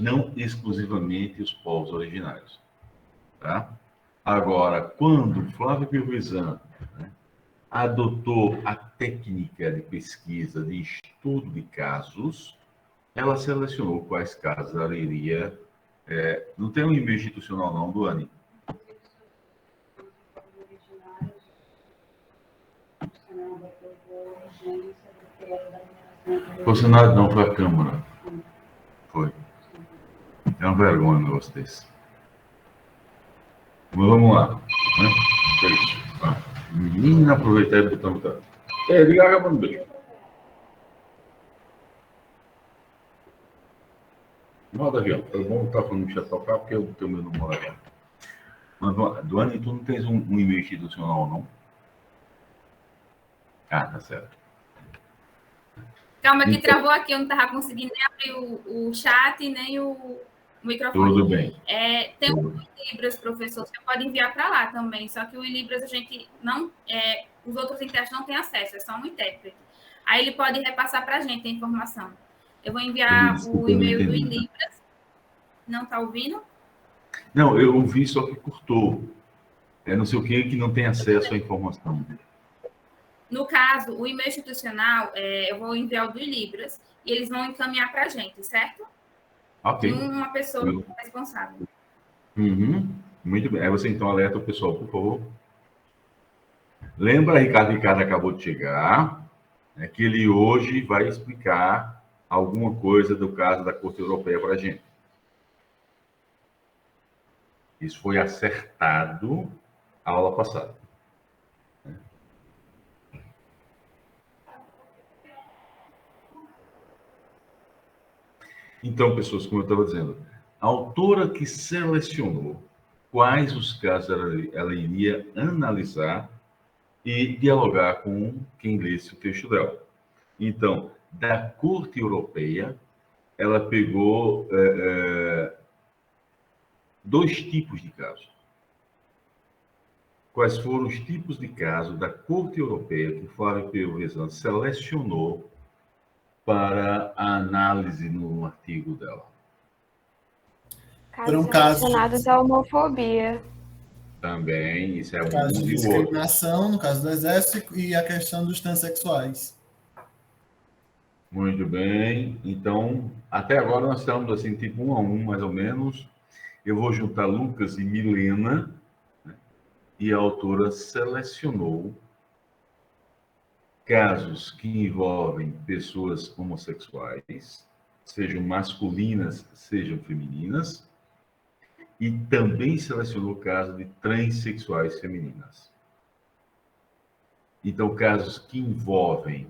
não exclusivamente os povos originários. Tá? Agora, quando Flávio Piovesan, né, adotou a técnica de pesquisa, de estudo de casos, ela selecionou quais casos ela iria... não tem um e-mail institucional não, Duane? Foi o Senado não, foi a Câmara. Foi. É uma vergonha um negócio desse. Mas vamos lá. Né? Menina, aproveitar e botar no... liga a mano, beijo. Não, Davi, é bom estar falando de tocar, porque eu tenho meu número aqui. Mas, Duane, tu não tens um e-mail institucional, não? Ah, tá certo. Calma, que travou aqui, eu não estava conseguindo nem abrir o chat, nem o microfone. Tudo bem. Tem o Libras, professor, você pode enviar para lá também, só que o Libras a gente não... os outros intérpretes não têm acesso, é só um intérprete. Aí ele pode repassar para a gente a informação. Eu vou enviar o e-mail do Libras. Não está ouvindo? Não, eu ouvi, só que cortou. Não sei o que não tem acesso à informação. No caso, o e-mail institucional, eu vou enviar o do Libras e eles vão encaminhar para a gente, certo? Ok. De uma pessoa responsável. Uhum. Muito bem. Aí você então alerta o pessoal, por favor. Lembra, Ricardo acabou de chegar, que ele hoje vai explicar alguma coisa do caso da Corte Europeia para a gente. Isso foi acertado a aula passada. Então, pessoas, como eu estava dizendo, a autora que selecionou quais os casos ela iria analisar e dialogar com quem lesse o texto dela. Então, da Corte Europeia, ela pegou dois tipos de casos. Quais foram os tipos de casos da Corte Europeia que Flávio Piovesan selecionou para a análise no artigo dela? Casos relacionados à homofobia. Também, isso é um caso de e o outro. discriminação, no caso do Exército, e a questão dos transexuais. Muito bem. Então, até agora nós estamos assim, tipo 1 a 1, mais ou menos. Eu vou juntar Lucas e Milena, né? E a autora selecionou casos que envolvem pessoas homossexuais, sejam masculinas, sejam femininas, e também selecionou o caso de transexuais femininas. Então, casos que envolvem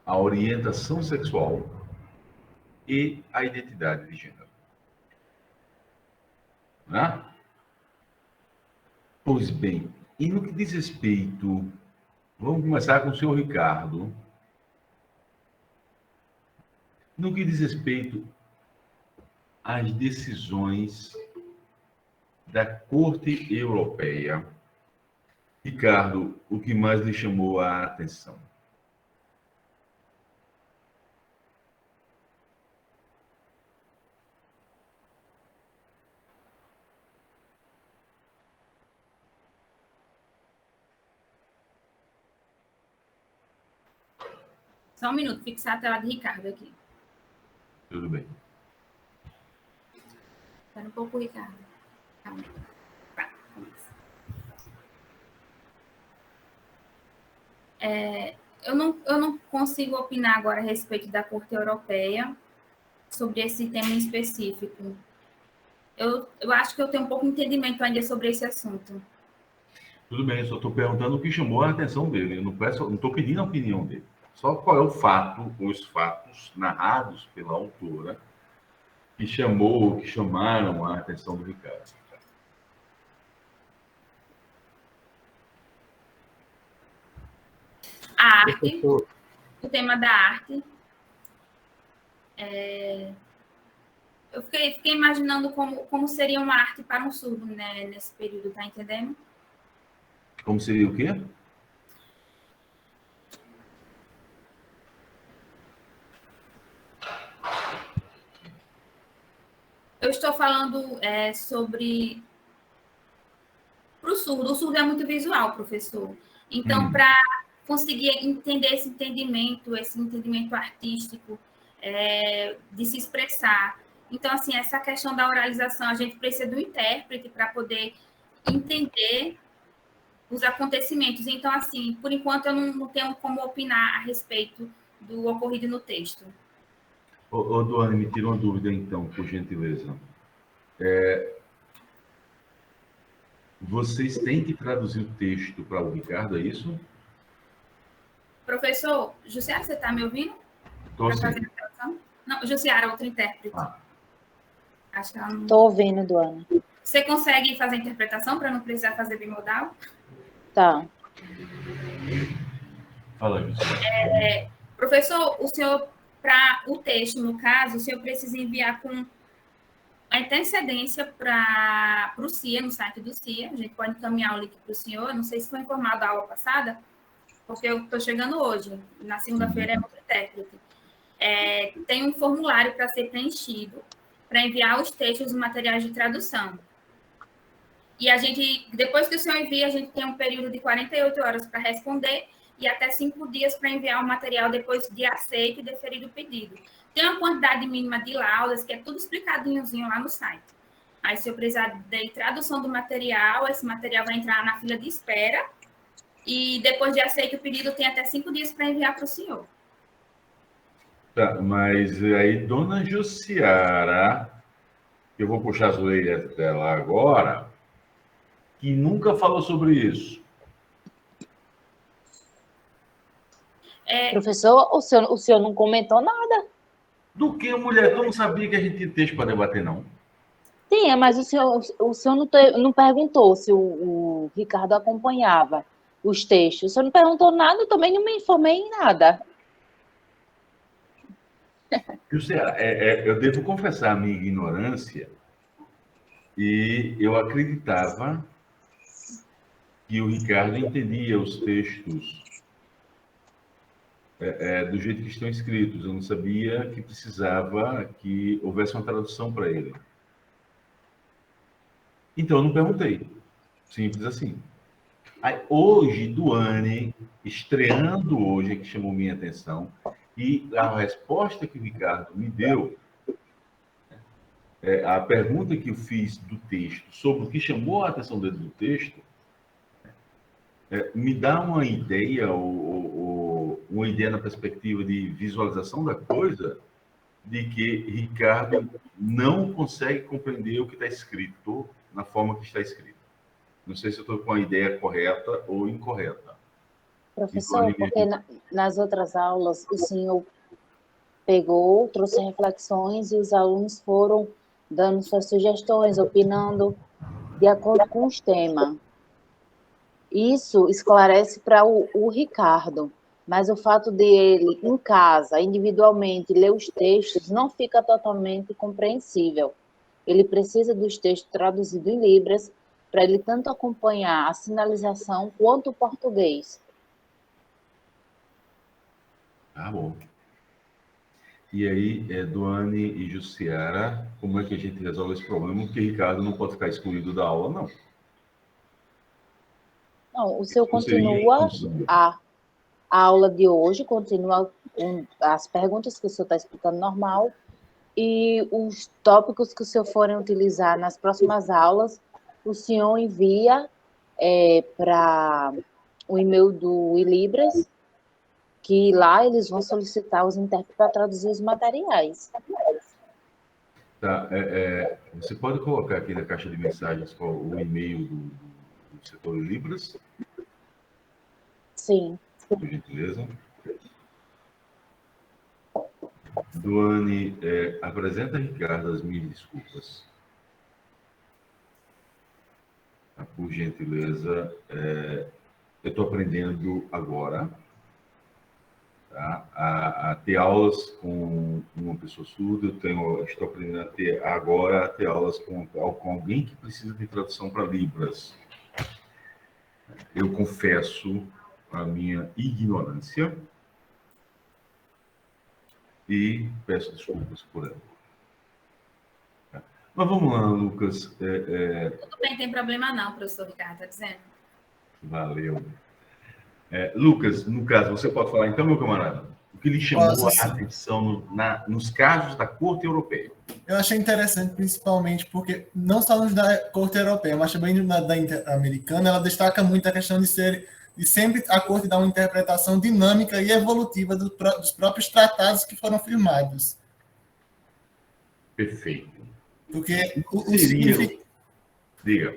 a orientação sexual e a identidade de gênero. Né? Pois bem, e no que diz respeito, vamos começar com o senhor Ricardo. No que diz respeito às decisões da Corte Europeia, Ricardo, o que mais lhe chamou a atenção? Só um minuto, fixar a tela de Ricardo aqui. Tudo bem. Espera um pouco, Ricardo. Calma. Tá, começa. Eu não consigo opinar agora a respeito da Corte Europeia sobre esse tema em específico. Eu acho que eu tenho um pouco de entendimento ainda sobre esse assunto. Tudo bem, eu só estou perguntando o que chamou a atenção dele. Eu não estou pedindo a opinião dele. Só qual é o fato, os fatos narrados pela autora que chamaram a atenção do Ricardo. A arte, o tema da arte. Eu fiquei imaginando como seria uma arte para um surdo, né, nesse período, tá entendendo? Como seria o quê? Eu estou falando sobre para o surdo. O surdo é muito visual, professor. Então, para conseguir entender esse entendimento artístico, de se expressar. Então, assim, essa questão da oralização, a gente precisa do intérprete para poder entender os acontecimentos. Então, assim, por enquanto, eu não tenho como opinar a respeito do ocorrido no texto. Ô, Duane, me tira uma dúvida, então, por gentileza. Vocês têm que traduzir o texto para o Ricardo, é isso? Professor, Jussiara, você está me ouvindo? Estou Para fazer sim. a tradução? Não, Jussiara, outra intérprete. Ah, Acho que ela não... Tô ouvindo, Duane. Você consegue fazer a interpretação para não precisar fazer bimodal? Tá. fala, Jussiara. Professor, o senhor, para o texto, no caso, o senhor precisa enviar com a antecedência para o CIA, no site do CIA. A gente pode encaminhar o link para o senhor. Não sei se foi informado da aula passada, porque eu estou chegando hoje. Na segunda-feira é outro intérprete. Tem um formulário para ser preenchido para enviar os textos e materiais de tradução. E a gente, depois que o senhor envia, a gente tem um período de 48 horas para responder e até 5 dias para enviar o material depois de aceito e deferido o pedido. Tem uma quantidade mínima de laudas, que é tudo explicadinhozinho lá no site. Aí, se eu precisar de tradução do material, esse material vai entrar na fila de espera e depois de aceito o pedido, tem até 5 dias para enviar para o senhor. Tá, mas aí, dona Jussiara, eu vou puxar as orelhas dela agora, que nunca falou sobre isso. Professor, o senhor não comentou nada? Do que, mulher? Tu não sabia que a gente tinha texto para debater, não? Sim, mas o senhor não perguntou se o Ricardo acompanhava os textos. O senhor não perguntou nada, eu também não me informei em nada. Jussiara, eu devo confessar a minha ignorância e eu acreditava que o Ricardo entendia os textos do jeito que estão escritos. Eu não sabia que precisava que houvesse uma tradução para ele. Então, eu não perguntei. Simples assim. Aí, hoje, Duane, estreando hoje, é que chamou minha atenção, e a resposta que o Ricardo me deu, a pergunta que eu fiz do texto, sobre o que chamou a atenção dele do texto, me dá uma ideia, ou uma ideia na perspectiva de visualização da coisa, de que Ricardo não consegue compreender o que está escrito na forma que está escrito. Não sei se eu estou com a ideia correta ou incorreta. Professor, porque nas outras aulas o senhor pegou, trouxe reflexões e os alunos foram dando suas sugestões, opinando de acordo com os temas. Isso esclarece para o Ricardo, mas o fato de ele, em casa, individualmente, ler os textos, não fica totalmente compreensível. Ele precisa dos textos traduzidos em Libras, para ele tanto acompanhar a sinalização quanto o português. Ah, bom. E aí, Duane e Jussiara, como é que a gente resolve esse problema? Porque Ricardo não pode ficar excluído da aula, não. Não, o senhor continua a aula de hoje, continua as perguntas que o senhor está explicando normal, e os tópicos que o senhor forem utilizar nas próximas aulas, o senhor envia para o e-mail do Ilibras, que lá eles vão solicitar os intérpretes para traduzir os materiais. Tá, você pode colocar aqui na caixa de mensagens qual o e-mail do setor Libras? Sim. Por gentileza. Duane, apresenta Ricardo as minhas desculpas. Por gentileza, eu estou aprendendo agora, tá, a ter aulas com uma pessoa surda. Estou aprendendo a ter aulas com alguém que precisa de tradução para Libras. Eu confesso a minha ignorância e peço desculpas por ela. Mas vamos lá, Lucas. Tudo bem, tem problema não, professor Ricardo, está dizendo. Valeu. Lucas, no caso, você pode falar então, meu camarada, o que lhe chamou Posso, a sim. atenção nos casos da Corte Europeia? Eu achei interessante, principalmente porque, não só nos da Corte Europeia, mas também da Interamericana, ela destaca muito a questão de sempre a Corte dar uma interpretação dinâmica e evolutiva dos próprios tratados que foram firmados. Perfeito. Porque Diga.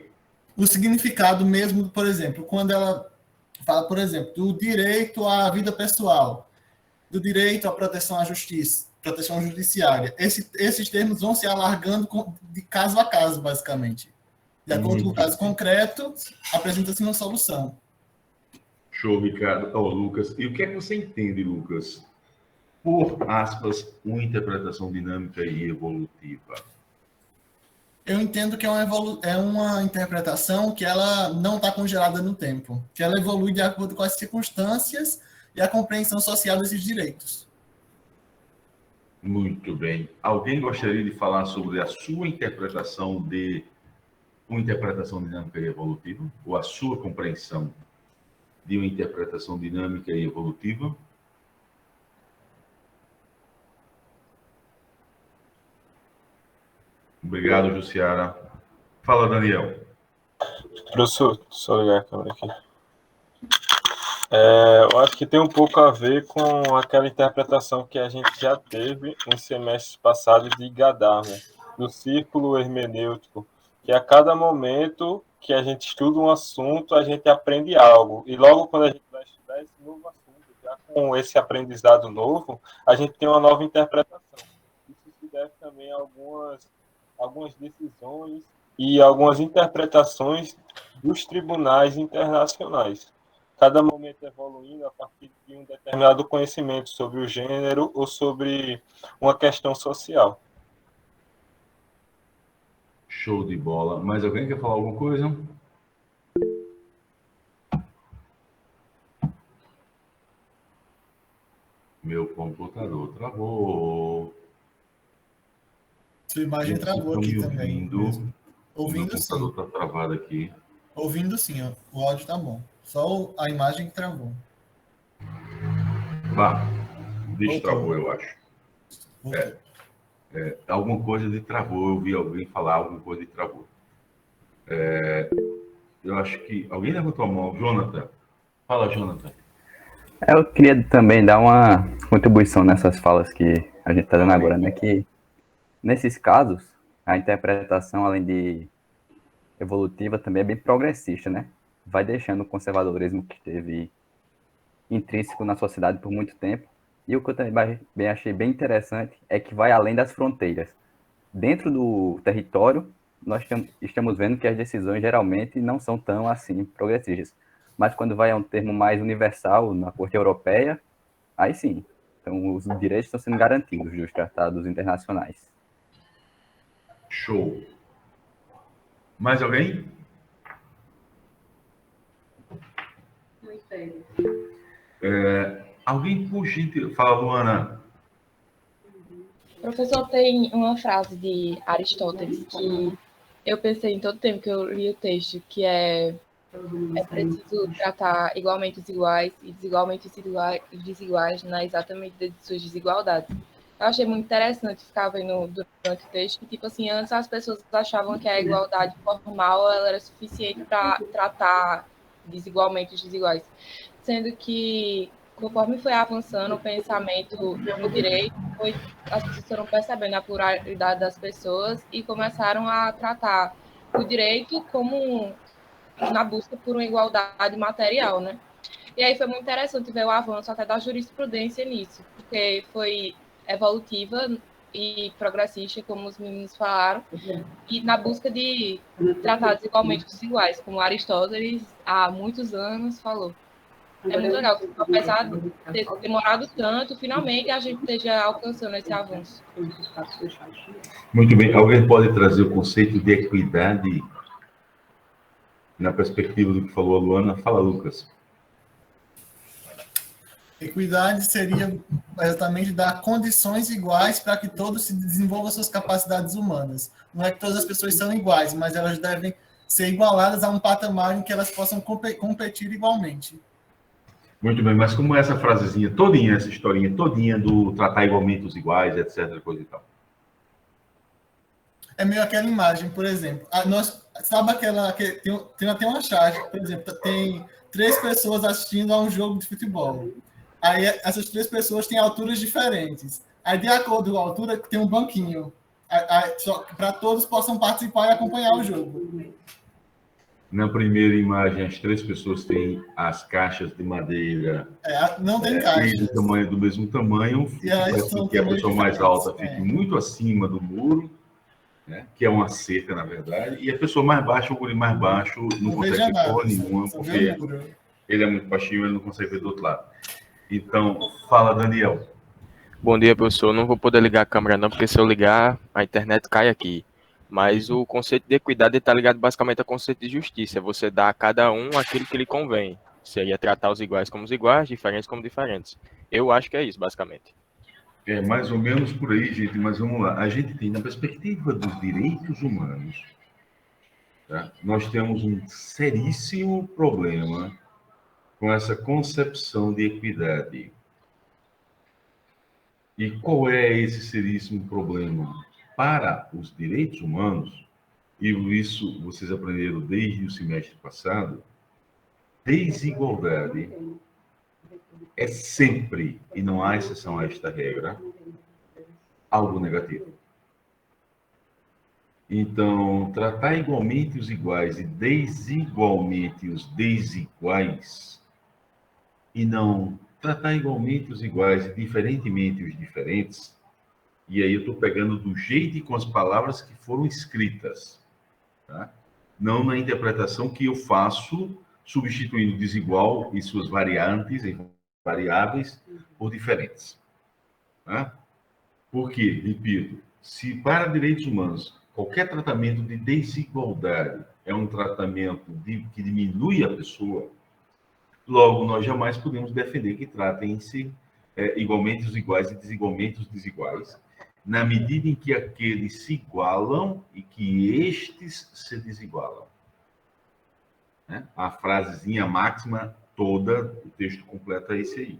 o significado mesmo, por exemplo, quando ela fala, por exemplo, do direito à vida pessoal, do direito à proteção à justiça, proteção judiciária, esses termos vão se alargando de caso a caso, basicamente. De acordo com o caso concreto, apresenta-se uma solução. Show, Ricardo. Lucas. E o que é que você entende, Lucas, por, aspas, uma interpretação dinâmica e evolutiva? Eu entendo que é uma interpretação que ela não está congelada no tempo, que ela evolui de acordo com as circunstâncias e a compreensão social desses direitos. Muito bem. Alguém gostaria de falar sobre a sua interpretação de uma interpretação dinâmica e evolutiva? Ou a sua compreensão de uma interpretação dinâmica e evolutiva? Obrigado, Jussiara. Fala, Daniel. Professor, só ligar a câmera aqui. Eu acho que tem um pouco a ver com aquela interpretação que a gente já teve nos semestres passados de Gadamer, do círculo hermenêutico, que a cada momento que a gente estuda um assunto, a gente aprende algo. E logo quando a gente vai estudar esse novo assunto, já com esse aprendizado novo, a gente tem uma nova interpretação. Isso se deve também a algumas decisões e algumas interpretações dos tribunais internacionais. Cada momento evoluindo a partir de um determinado conhecimento sobre o gênero ou sobre uma questão social. Show de bola. Mais alguém quer falar alguma coisa? Meu computador travou. Sua imagem travou aqui também. Ouvindo sim. Meu computador está travado aqui. Ouvindo sim, ó. O áudio está bom. Só a imagem que travou. Destravou, eu acho. Alguma coisa de travou. Eu vi alguém falar alguma coisa de travou. Eu acho que... Alguém levantou a mão. Jonathan. Fala, Jonathan. Eu queria também dar uma contribuição nessas falas que a gente está dando agora, né? Que, nesses casos, a interpretação, além de evolutiva, também é bem progressista, né? Vai deixando o conservadorismo que esteve intrínseco na sociedade por muito tempo. E o que eu também achei bem interessante é que vai além das fronteiras. Dentro do território, nós estamos vendo que as decisões geralmente não são tão assim progressistas. Mas quando vai a um termo mais universal, na Corte Europeia, aí sim. Então, os direitos estão sendo garantidos dos tratados internacionais. Show. Mais alguém? Alguém, por gentileza, fala, Luana. Professor, tem uma frase de Aristóteles que eu pensei em todo tempo que eu li o texto, que é preciso tratar igualmente os iguais e desigualmente os desiguais na exata medida de suas desigualdades. Eu achei muito interessante ficar vendo durante o texto que, tipo assim, antes as pessoas achavam que a igualdade formal ela era suficiente para tratar desigualmente os desiguais, sendo que, conforme foi avançando o pensamento no direito, as pessoas foram percebendo a pluralidade das pessoas e começaram a tratar o direito como na busca por uma igualdade material, né? E aí foi muito interessante ver o avanço até da jurisprudência nisso, porque foi evolutiva e progressista, como os meninos falaram, e na busca de tratar desigualmente os iguais, como Aristóteles, há muitos anos, falou. É muito legal, apesar de ter demorado tanto, finalmente a gente esteja alcançando esse avanço. Muito bem. Alguém pode trazer o conceito de equidade na perspectiva do que falou a Luana? Fala, Lucas. Equidade seria exatamente dar condições iguais para que todos se desenvolvam suas capacidades humanas. Não é que todas as pessoas são iguais, mas elas devem ser igualadas a um patamar em que elas possam competir igualmente. Muito bem, mas como é essa frasezinha todinha, essa historinha todinha do tratar igualmente os iguais, etc, coisa e tal? É meio aquela imagem, por exemplo. Sabe aquela que tem uma charge, por exemplo, tem 3 pessoas assistindo a um jogo de futebol. Aí essas 3 pessoas têm alturas diferentes. Aí, de acordo com a altura, tem um banquinho. Para todos possam participar e acompanhar o jogo. Na primeira imagem, as 3 pessoas têm as caixas de madeira. Não tem caixas. Do mesmo tamanho, que a pessoa mais alta fique muito acima do muro, né, que é uma cerca, na verdade, e a pessoa mais baixa, o guri mais baixo, não consegue ver porra nenhuma, porque ele é muito baixinho, ele não consegue ver do outro lado. Então, fala, Daniel. Bom dia, professor. Não vou poder ligar a câmera não, porque se eu ligar, a internet cai aqui. Mas o conceito de equidade está ligado basicamente ao conceito de justiça. Você dá a cada um aquilo que lhe convém. Seria tratar os iguais como os iguais, diferentes como diferentes. Eu acho que é isso, basicamente. É mais ou menos por aí, gente, mas vamos lá. A gente tem, na perspectiva dos direitos humanos, tá? Nós temos um seríssimo problema com essa concepção de equidade. E qual é esse seríssimo problema? Para os direitos humanos, e isso vocês aprenderam desde o semestre passado, desigualdade é sempre, e não há exceção a esta regra, algo negativo. Então, tratar igualmente os iguais e desigualmente os desiguais, e não tratar igualmente os iguais e diferentemente os diferentes, e aí eu estou pegando do jeito e com as palavras que foram escritas, tá? Não na interpretação que eu faço, substituindo desigual e suas variantes, variáveis, por diferentes. Tá? Porque, repito, se para direitos humanos qualquer tratamento de desigualdade é um tratamento que diminui a pessoa, logo nós jamais podemos defender que tratem-se igualmente os iguais e desigualmente os desiguais, na medida em que aqueles se igualam e que estes se desigualam. Né? A frasezinha máxima toda, o texto completo é esse aí.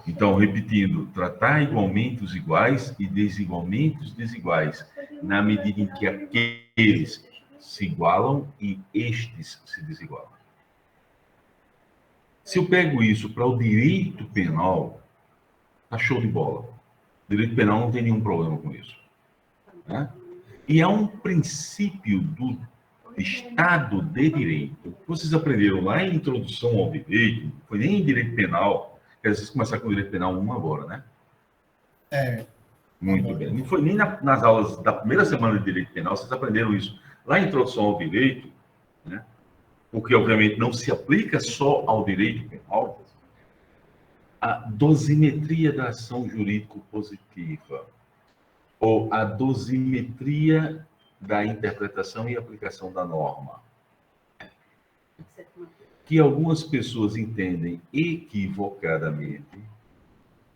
Então, repetindo, tratar igualmente os iguais e desigualmente os desiguais, na medida em que aqueles se igualam e estes se desigualam. Se eu pego isso para o direito penal, tá show de bola. O direito penal não tem nenhum problema com isso. Né? E é um princípio do Estado de Direito. Vocês aprenderam lá em Introdução ao Direito, não foi nem em Direito Penal, quer dizer, vocês começaram com o Direito Penal 1 agora, né? Muito bem. Não foi nem nas aulas da primeira semana de Direito Penal, vocês aprenderam isso lá em Introdução ao Direito, né? Porque, obviamente, não se aplica só ao direito penal, a dosimetria da ação jurídico-positiva, ou a dosimetria da interpretação e aplicação da norma, que algumas pessoas entendem equivocadamente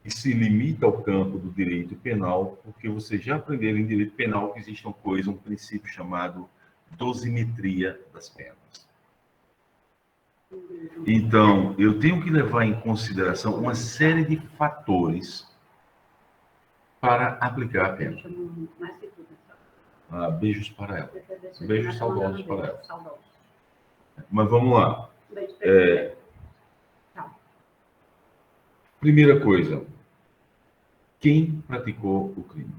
e se limita ao campo do direito penal, porque vocês já aprenderam em direito penal que existe uma coisa, um princípio chamado dosimetria das penas. Então, eu tenho que levar em consideração uma série de fatores para aplicar a pena. Beijos para ela. Beijos saudosos para ela. Mas vamos lá. Primeira coisa. Quem praticou o crime?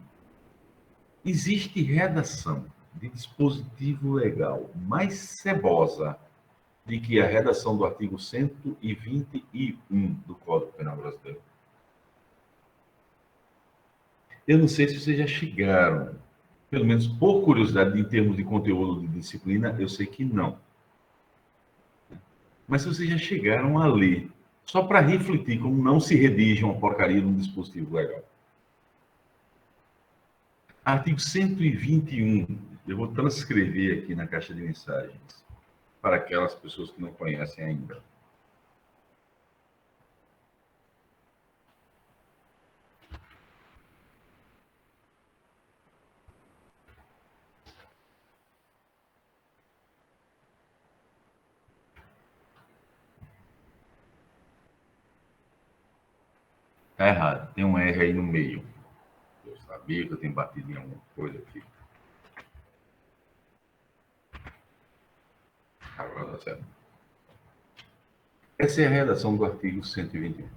Existe redação de dispositivo legal mais cebosa de que a redação do artigo 121 do Código Penal Brasileiro? Eu não sei se vocês já chegaram, pelo menos por curiosidade, em termos de conteúdo de disciplina, eu sei que não. Mas se vocês já chegaram a ler, só para refletir como não se redige uma porcaria de um dispositivo legal. Artigo 121, eu vou transcrever aqui na caixa de mensagens, para aquelas pessoas que não conhecem ainda. Tá errado. Tem um R aí no meio. Eu sabia que eu tenho batido em alguma coisa aqui. Agora tá certo. Essa é a redação do artigo 121.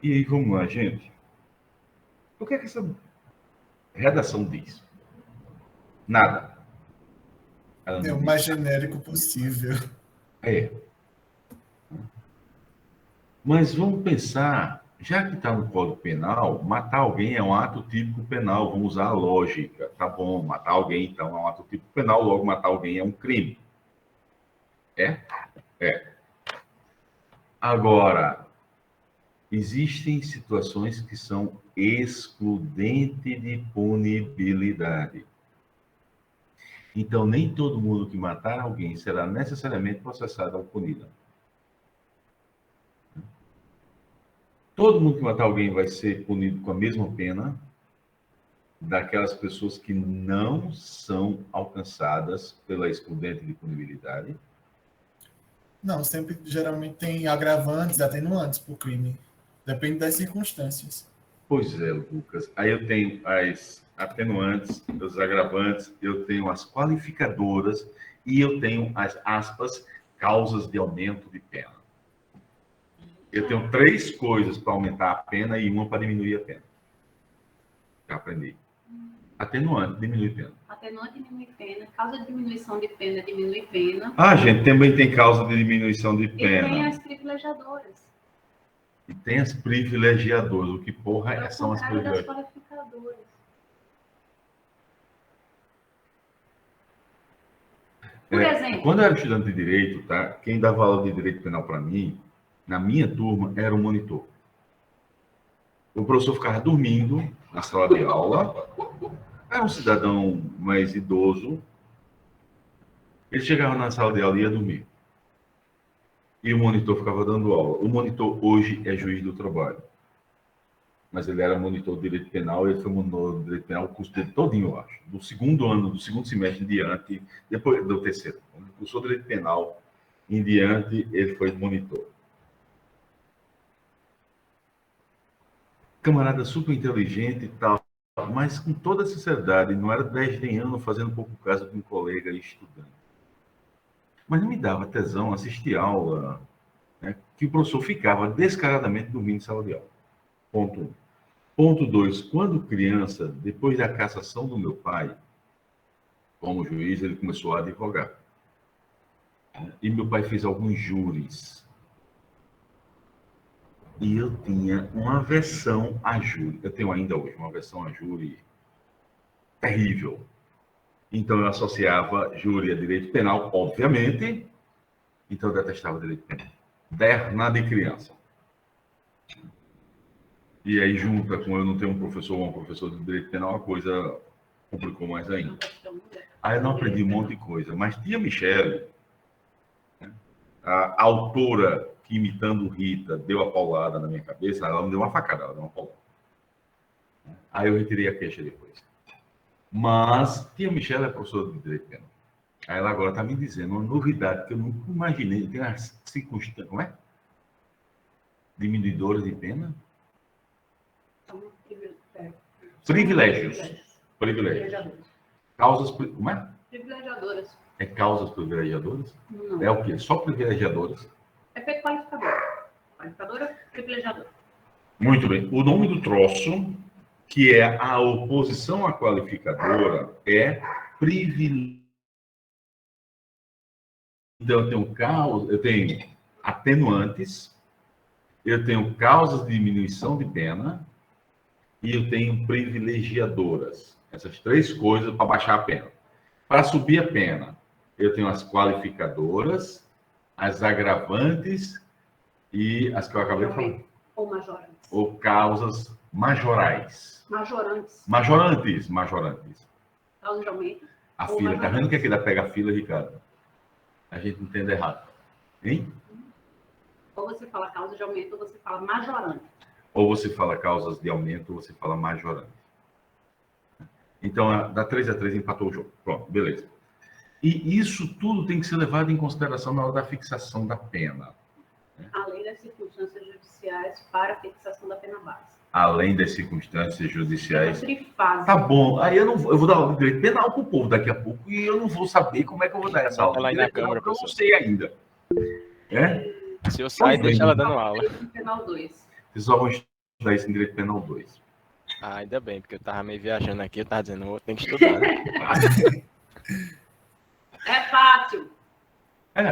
E aí, vamos lá, gente. O que é que essa redação diz? Nada. Ela não É o diz mais genérico possível. É. Mas vamos pensar, já que está no Código Penal, matar alguém é um ato típico penal, vamos usar a lógica. Tá bom, matar alguém, então, é um ato típico penal, logo matar alguém é um crime. É? É. Agora, existem situações que são excludentes de punibilidade. Então, nem todo mundo que matar alguém será necessariamente processado ou punido. Todo mundo que matar alguém vai ser punido com a mesma pena daquelas pessoas que não são alcançadas pela excludente de punibilidade. Não, sempre, geralmente, tem agravantes e atenuantes para o crime. Depende das circunstâncias. Pois é, Lucas. Aí eu tenho as atenuantes, os agravantes, eu tenho as qualificadoras e eu tenho as, aspas, causas de aumento de pena. Eu tenho 3 coisas para aumentar a pena e uma para diminuir a pena. Já aprendi. Atenuante, diminui pena. Atenuante, diminui pena. Causa de diminuição de pena, diminui pena. Ah, gente, também tem causa de diminuição de E pena. tem as privilegiadoras. E tem as privilegiadoras. O que porra É o são as contrário das privilegiadoras? qualificadoras. Por exemplo, Quando eu era estudante de Direito, tá? Quem dava aula de Direito Penal para mim, na minha turma, era o monitor. O professor ficava dormindo na sala de aula. Era um cidadão mais idoso. Ele chegava na sala de aula e ia dormir. E o monitor ficava dando aula. O monitor hoje é juiz do trabalho. Mas ele era monitor de Direito Penal, ele foi monitor de Direito Penal o curso dele todinho, eu acho. Do segundo ano, do segundo semestre em diante, depois do terceiro. Quando ele cursou Direito Penal em diante, ele foi monitor. Camarada super inteligente e tal, mas com toda sinceridade, não era 10 de ano fazendo pouco caso de um colega estudante. Mas não me dava tesão assistir aula, né, que o professor ficava descaradamente dormindo em sala de aula. Ponto 1. Ponto 2. Quando criança, depois da cassação do meu pai, como juiz, ele começou a advogar. E meu pai fez alguns júris. E eu tinha uma aversão a júri. Eu tenho ainda hoje uma aversão a júri terrível. Então, eu associava júri a direito penal, obviamente. Então, eu detestava direito penal. Derna de criança. E aí, junta com eu não ter um professor ou uma professora de direito penal, a coisa complicou mais ainda. Aí eu não aprendi um monte de coisa. Mas tia Michele, né, a autora que, imitando Rita, deu a paulada na minha cabeça, ela me deu uma facada, ela deu uma paulada. Aí eu retirei a queixa depois. Mas tia Michele é professora de direito penal. Aí ela agora está me dizendo uma novidade que eu nunca imaginei. Tem as circunstâncias, como é? Diminuidores de pena? Privilégios. Causas, como é? privilegiadoras. É causas privilegiadoras? Não. É o quê? Só privilegiadoras? É feito qualificador. Qualificadora, privilegiadora. Muito bem. O nome do troço, que é a oposição à qualificadora, é privilégio. Então, eu tenho atenuantes, eu tenho causas de diminuição de pena e eu tenho privilegiadoras. Essas 3 coisas para baixar a pena. Para subir a pena, eu tenho as qualificadoras, as agravantes e as que eu acabei de falar. Ou majorantes. Ou causas majorais. Majorantes. Majorantes. Causa de aumento. A Ou fila, tá majorantes. vendo que aqui dá pega a fila, Ricardo? A gente entende errado. Hein? Ou você fala causa de aumento, ou você fala majorante. Ou você fala causas de aumento, ou você fala majorante. Então, da 3-3 empatou o jogo. Pronto, beleza. E isso tudo tem que ser levado em consideração na hora da fixação da pena. das circunstâncias judiciais para a fixação da pena base. Além das circunstâncias judiciais. Trifásico. Tá bom, aí eu vou dar o direito penal para o povo daqui a pouco e eu não vou saber como é que eu vou dar essa aula. Lá na câmera, eu não sei ainda. Se eu sair, deixa ela dando aula. Penal 2. Vocês só vão estudar isso em Direito Penal 2. Ah, ainda bem, porque eu tava meio viajando aqui, eu tava dizendo, tem que estudar, né? É fácil.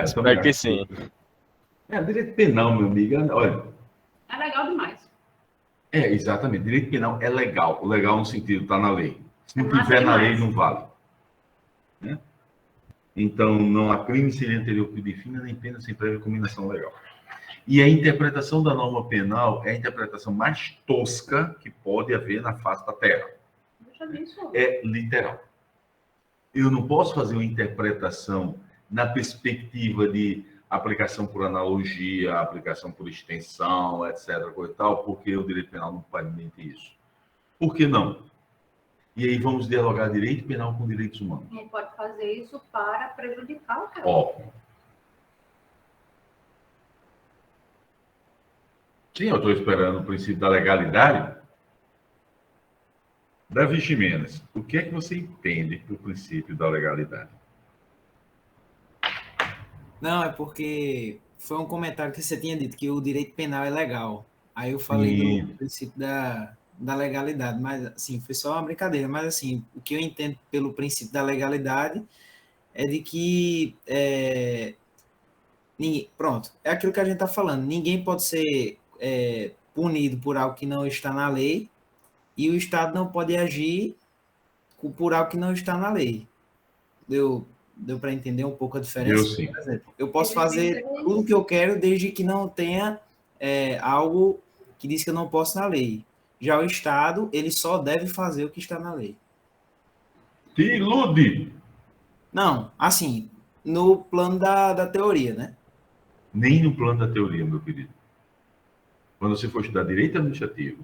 Espero que sim. Direito penal, meu amigo, olha. É legal demais. Exatamente. Direito penal é legal. O legal no sentido, está na lei. Se não Mas tiver na demais. lei, não vale. Né? Então, não há crime sem anterior que defina, nem pena sem prévia combinação legal. E a interpretação da norma penal é a interpretação mais tosca que pode haver na face da Terra. Eu já vi isso. É literal. Eu não posso fazer uma interpretação na perspectiva de aplicação por analogia, aplicação por extensão, etc., coisa e tal, porque o direito penal não permite isso. Por que não? E aí vamos dialogar direito penal com direitos humanos. Não pode fazer isso para prejudicar o cara. Sim, eu estou esperando o princípio da legalidade. Davi Ximenes, o que é que você entende do princípio da legalidade? Não, é porque foi um comentário que você tinha dito que o direito penal é legal. Aí eu falei do princípio da legalidade, mas assim, foi só uma brincadeira. Mas assim, o que eu entendo pelo princípio da legalidade é de que pronto, é aquilo que a gente está falando. Ninguém pode ser punido por algo que não está na lei e o Estado não pode agir por algo que não está na lei. Deu para entender um pouco a diferença? Sim. Por exemplo, eu posso fazer tudo o que eu quero desde que não tenha algo que diz que eu não posso na lei. Já o Estado, ele só deve fazer o que está na lei. Te ilude! Não, assim, no plano da teoria, né? Nem no plano da teoria, meu querido. Quando você for estudar direito administrativo,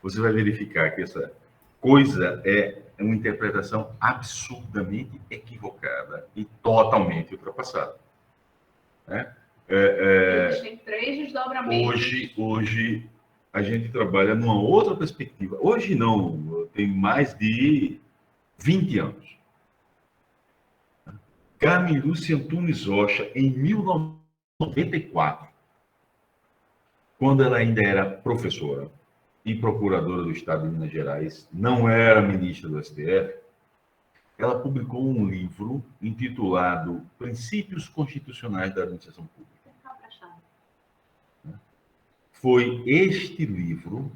você vai verificar que essa coisa é uma interpretação absurdamente equivocada e totalmente ultrapassada. Né? Existem 3 desdobramentos. Hoje a gente trabalha numa outra perspectiva. Hoje não, tem mais de 20 anos. Carmen Lúcia Antunes Rocha, em 1994, quando ela ainda era professora e procuradora do Estado de Minas Gerais, não era ministra do STF, ela publicou um livro intitulado Princípios Constitucionais da Administração Pública. Foi este livro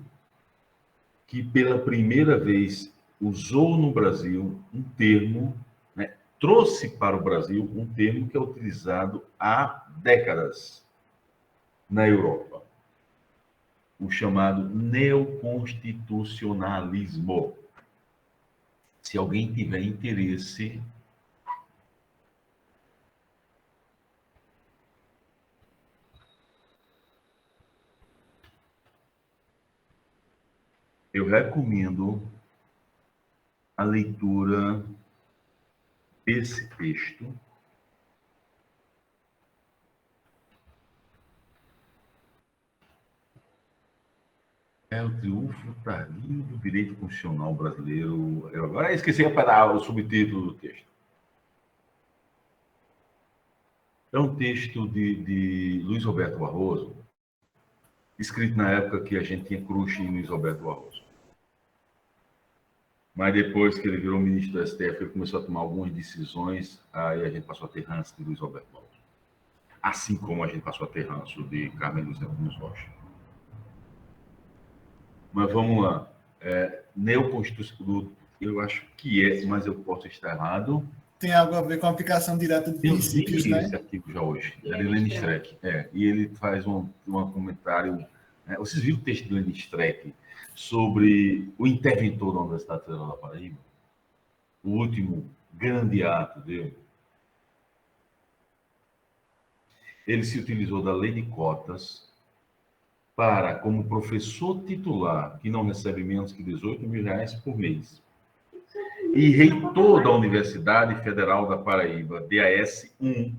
que, pela primeira vez, usou no Brasil um termo, trouxe para o Brasil um termo que é utilizado há décadas na Europa, o chamado neoconstitucionalismo. Se alguém tiver interesse, eu recomendo a leitura desse texto. É o triunfo tardio do direito constitucional brasileiro. Eu agora esqueci de parar o subtítulo do texto. É um texto de Luiz Roberto Barroso, escrito na época que a gente tinha crush em Luiz Roberto Barroso. Mas depois que ele virou ministro do STF, ele começou a tomar algumas decisões, aí a gente passou a ter ranço de Luiz Roberto Barroso. Assim como a gente passou a ter ranço de Carmen Lúcia Antunes Rocha. Mas vamos lá. Neoconstitucional, eu acho que mas eu posso estar errado. Tem algo a ver com a aplicação direta de princípios, né? Esse artigo já hoje, é de Lenin Streck. E ele faz um comentário. Vocês viram o texto de Lenin Streck sobre o interventor da Universidade Federal da Paraíba? O último grande ato dele. Ele se utilizou da lei de cotas para, como professor titular, que não recebe menos que R$18.000 por mês, e reitor da Universidade Federal da Paraíba, DAS 1,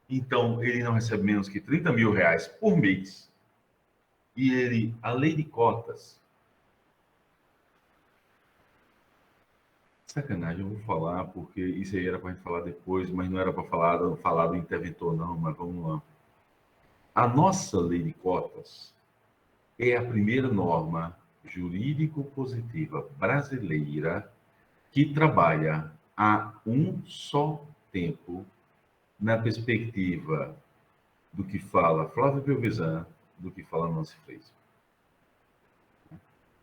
Então, ele não recebe menos que 30 mil reais por mês. E a lei de cotas... Sacanagem, eu vou falar, porque isso aí era para a gente falar depois, mas não era para falar do interventor, não, mas vamos lá. A nossa lei de cotas é a primeira norma jurídico-positiva brasileira que trabalha há um só tempo na perspectiva do que fala Flávio Pelvezan, do que fala Nancy Fraser.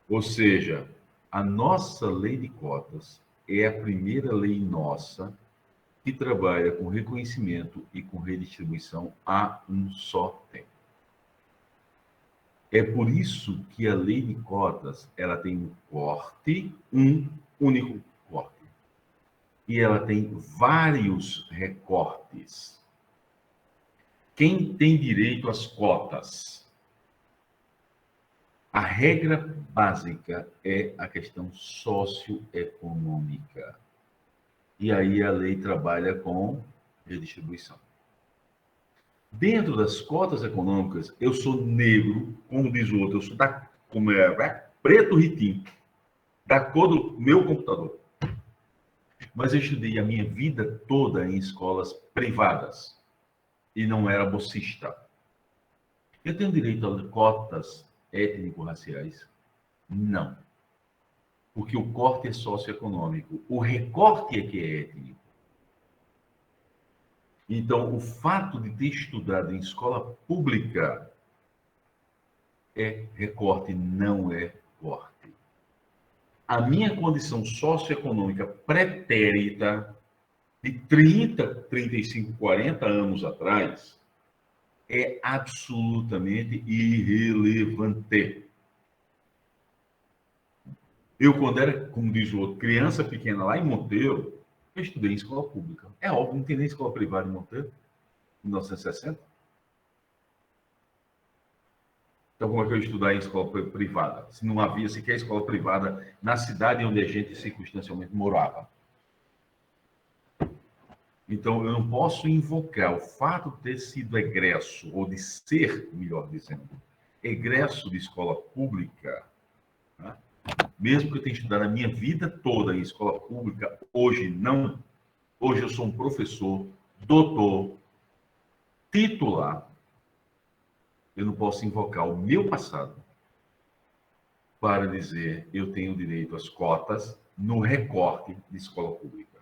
Ou seja, a nossa lei de cotas é a primeira lei nossa que trabalha com reconhecimento e com redistribuição há um só tempo. É por isso que a lei de cotas ela tem um corte, um único corte. E ela tem vários recortes. Quem tem direito às cotas? A regra básica é a questão socioeconômica. E aí a lei trabalha com redistribuição. Dentro das cotas econômicas, eu sou negro, como diz o outro, eu sou preto ritinho, da cor do meu computador. Mas eu estudei a minha vida toda em escolas privadas e não era bolsista. Eu tenho direito a cotas étnico-raciais? Não. Porque o corte é socioeconômico. O recorte é que é étnico. Então, o fato de ter estudado em escola pública é recorte, não é corte. A minha condição socioeconômica pretérita de 30, 35, 40 anos atrás é absolutamente irrelevante. Eu, quando era, como diz o outro, criança pequena lá em Monteiro, eu estudei em escola pública. É óbvio, não tem nem escola privada em Monteiro, em 1960. Então, como é que eu ia estudar em escola privada? Se não havia sequer escola privada na cidade onde a gente circunstancialmente morava. Então, eu não posso invocar o fato de ter sido egresso, ou de ser, melhor dizendo, egresso de escola pública, né? Mesmo que eu tenha estudado a minha vida toda em escola pública, hoje não. Hoje eu sou um professor, doutor, titular. Eu não posso invocar o meu passado para dizer eu tenho direito às cotas no recorte de escola pública.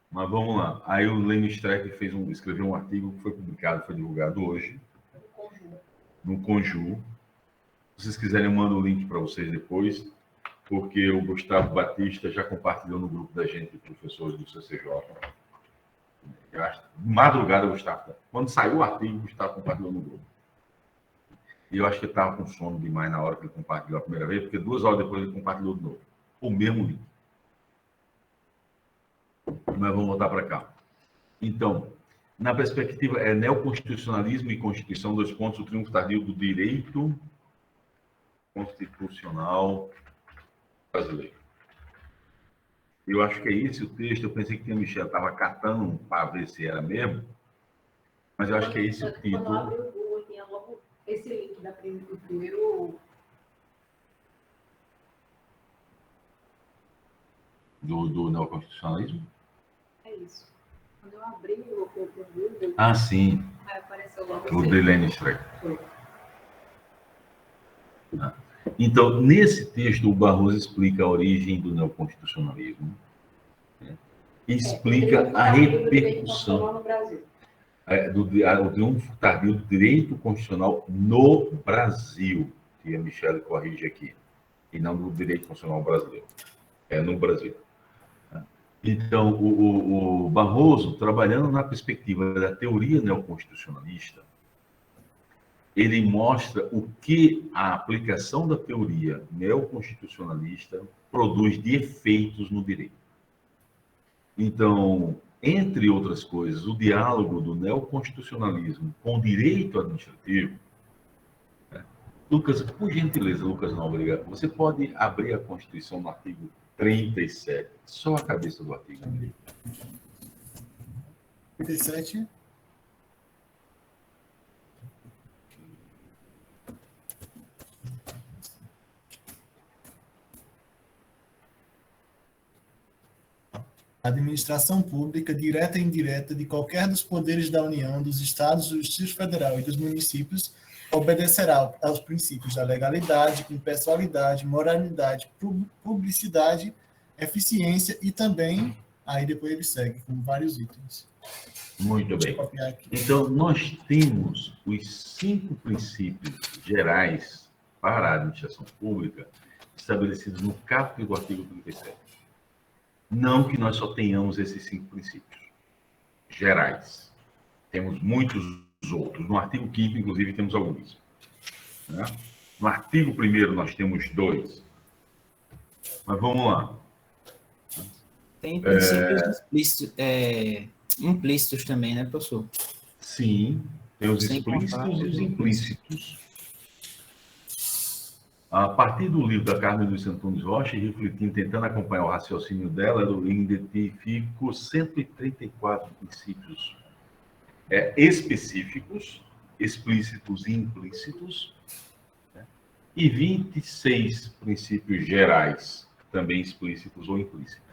Mas vamos lá. Aí o Lênin Streck escreveu um artigo que foi publicado, foi divulgado hoje, no Conju. Se vocês quiserem, eu mando o link para vocês depois, porque o Gustavo Batista já compartilhou no grupo da gente, professores do CCJ. Madrugada, Gustavo, quando saiu o artigo, o Gustavo compartilhou no grupo. E eu acho que ele estava com sono demais na hora que ele compartilhou a primeira vez, porque 2 horas depois ele compartilhou de novo. O mesmo link. Mas vamos voltar para cá. Então, na perspectiva, neoconstitucionalismo e Constituição, 2 pontos, o triunfo tardio do direito constitucional brasileiro. Eu acho que é esse o texto. Eu pensei que a Michelle estava catando para ver se era mesmo, mas eu acho que é esse o título. Quando abre o Google, tinha logo esse link do primeiro... Do neoconstitucionalismo? É isso. Quando eu abri o Google... Ah, sim. Aí apareceu logo O de Lênin Streck. Então, nesse texto, o Barroso explica a origem do neoconstitucionalismo, né? E explica a repercussão do triunfo tardio do direito constitucional no Brasil, que a Michelle corrige aqui, e não do direito constitucional brasileiro, no Brasil. Então, o Barroso, trabalhando na perspectiva da teoria neoconstitucionalista, ele mostra o que a aplicação da teoria neoconstitucionalista produz de efeitos no direito. Então, entre outras coisas, o diálogo do neoconstitucionalismo com o direito administrativo... Lucas, por gentileza, Lucas Nóbrega, você pode abrir a Constituição no artigo 37, só a cabeça do artigo. 37. Administração pública, direta e indireta, de qualquer dos poderes da União, dos Estados, do Distrito Federal e dos municípios, obedecerá aos princípios da legalidade, impessoalidade, moralidade, publicidade, eficiência e também, aí depois ele segue com vários itens. Muito bem. Então, nós temos os 5 princípios gerais para a administração pública estabelecidos no caput do artigo 37. Não que nós só tenhamos esses 5 princípios gerais. Temos muitos outros. No artigo 5º, inclusive, temos alguns. Né? No artigo 1º, nós temos 2. Mas vamos lá. Tem princípios implícitos também, né, professor? Sim, tem os explícitos e os implícitos. A partir do livro da Carmen Luiz Antunes Rocha, refletindo, tentando acompanhar o raciocínio dela, eu identifico 134 princípios específicos, explícitos e implícitos, né? E 26 princípios gerais, também explícitos ou implícitos.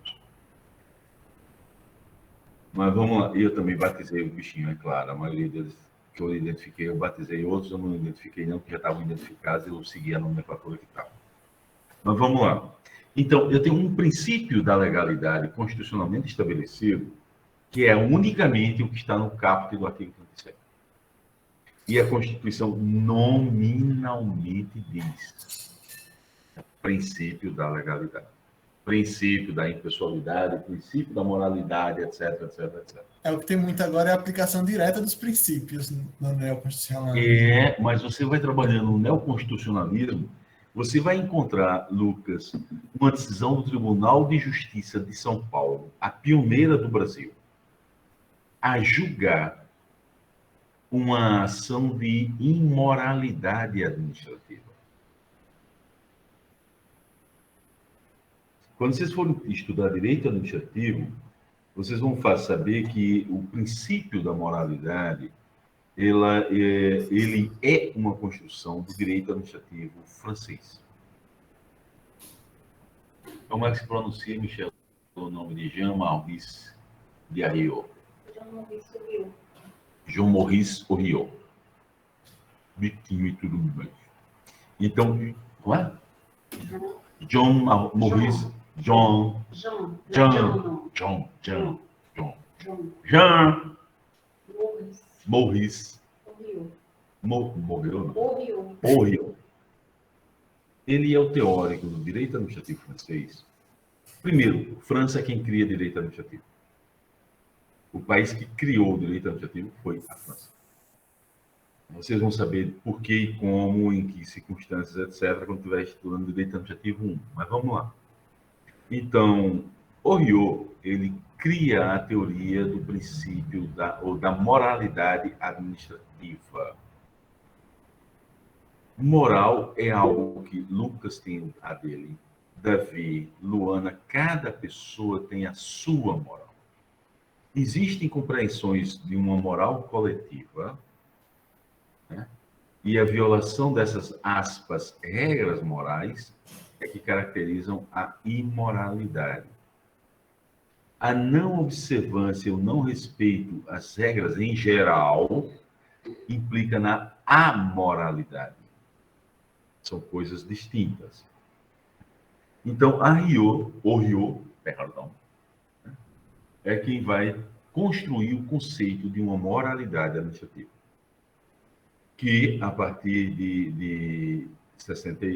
Mas vamos lá, eu também batizei o bichinho, é claro, a maioria deles que eu identifiquei, eu batizei, outros eu não identifiquei não, que já estavam identificados, eu segui a nomenclatura que estava. Mas vamos lá. Então, eu tenho um princípio da legalidade constitucionalmente estabelecido, que é unicamente o que está no caput do artigo 37. E a Constituição nominalmente diz princípio da legalidade, princípio da impessoalidade, princípio da moralidade, etc, etc, etc. O que tem muito agora é a aplicação direta dos princípios no neoconstitucional. Mas você vai trabalhando no neoconstitucionalismo, você vai encontrar, Lucas, uma decisão do Tribunal de Justiça de São Paulo, a pioneira do Brasil, a julgar uma ação de imoralidade administrativa. Quando vocês forem estudar direito administrativo, vocês vão saber que o princípio da moralidade, ele é uma construção do direito administrativo francês. Como é que se pronuncia, Michel, o nome de Jean-Maurice de Arriot? Jean-Maurice Arriot. Bitinho e tudo bem. Então, não é? Jean-Maurice... Jean Maurice Oriol. Ele é o teórico do direito administrativo francês. Primeiro, França é quem cria direito administrativo. O país que criou o direito administrativo foi a França. Vocês vão saber por que e como, em que circunstâncias, etc., quando estiver estudando direito administrativo 1. Mas vamos lá. Então, Oriol, ele cria a teoria do princípio da moralidade administrativa. Moral é algo que Lucas tem a dele, Davi, Luana, cada pessoa tem a sua moral. Existem compreensões de uma moral coletiva, né? E a violação dessas, aspas, regras morais é que caracterizam a imoralidade. A não observância, o não respeito às regras em geral, implica na amoralidade. São coisas distintas. Então, Oriol, é quem vai construir o conceito de uma moralidade administrativa, que, a partir de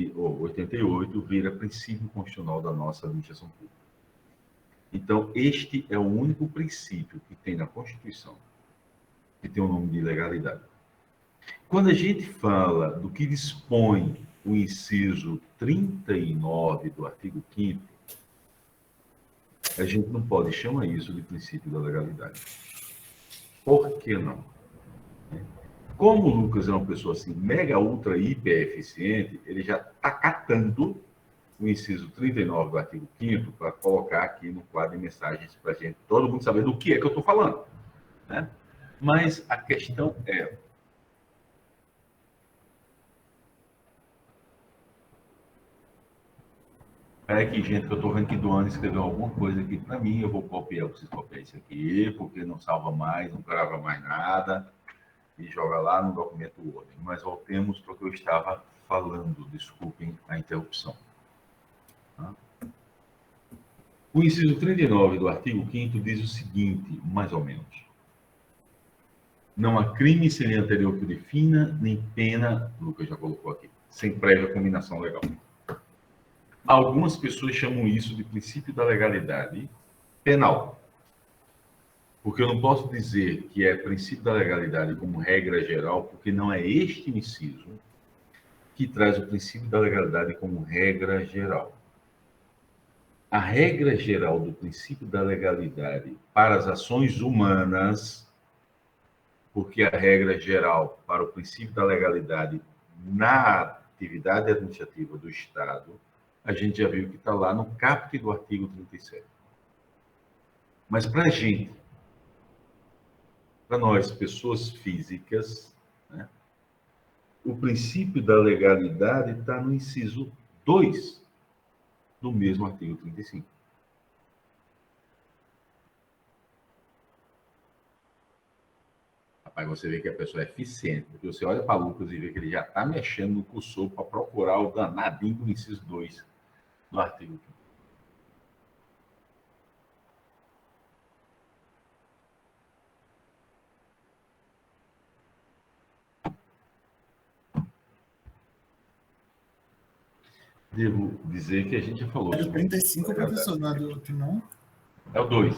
88, vira princípio constitucional da nossa administração pública. Então, este é o único princípio que tem na Constituição, que tem o nome de legalidade. Quando a gente fala do que dispõe o inciso 39 do artigo 5º, a gente não pode chamar isso de princípio da legalidade. Por que não? Como o Lucas é uma pessoa assim, mega, ultra, hiper eficiente, ele já está catando o inciso 39 do artigo 5º para colocar aqui no quadro de mensagens para a gente, todo mundo saber do que é que eu estou falando. né? Mas a questão é... Peraí que, gente, que eu estou vendo que Duane escreveu alguma coisa aqui para mim, eu vou copiar, vocês copiar isso aqui, porque não salva mais, não grava mais nada, e joga lá no documento Word. Mas voltemos para o que eu estava falando, desculpem a interrupção. Tá? O inciso 39 do artigo 5º diz o seguinte, mais ou menos. Não há crime sem lei anterior que o defina, nem pena, o Lucas já colocou aqui, sem prévia combinação legal. Algumas pessoas chamam isso de princípio da legalidade penal. Porque eu não posso dizer que é princípio da legalidade como regra geral, porque não é este inciso que traz o princípio da legalidade como regra geral. A regra geral do princípio da legalidade para as ações humanas, porque a regra geral para o princípio da legalidade na atividade administrativa do Estado, a gente já viu que está lá no caput do artigo 37. Mas para a gente, para nós, pessoas físicas, né, o princípio da legalidade está no inciso 2 do mesmo artigo 35. Rapaz, você vê que a pessoa é eficiente, porque você olha para Lucas e vê que ele já está mexendo no cursor para procurar o danadinho do inciso 2 do artigo 5. Devo dizer que a gente já falou. É o 35, professor, não é do outro, não? É o 2.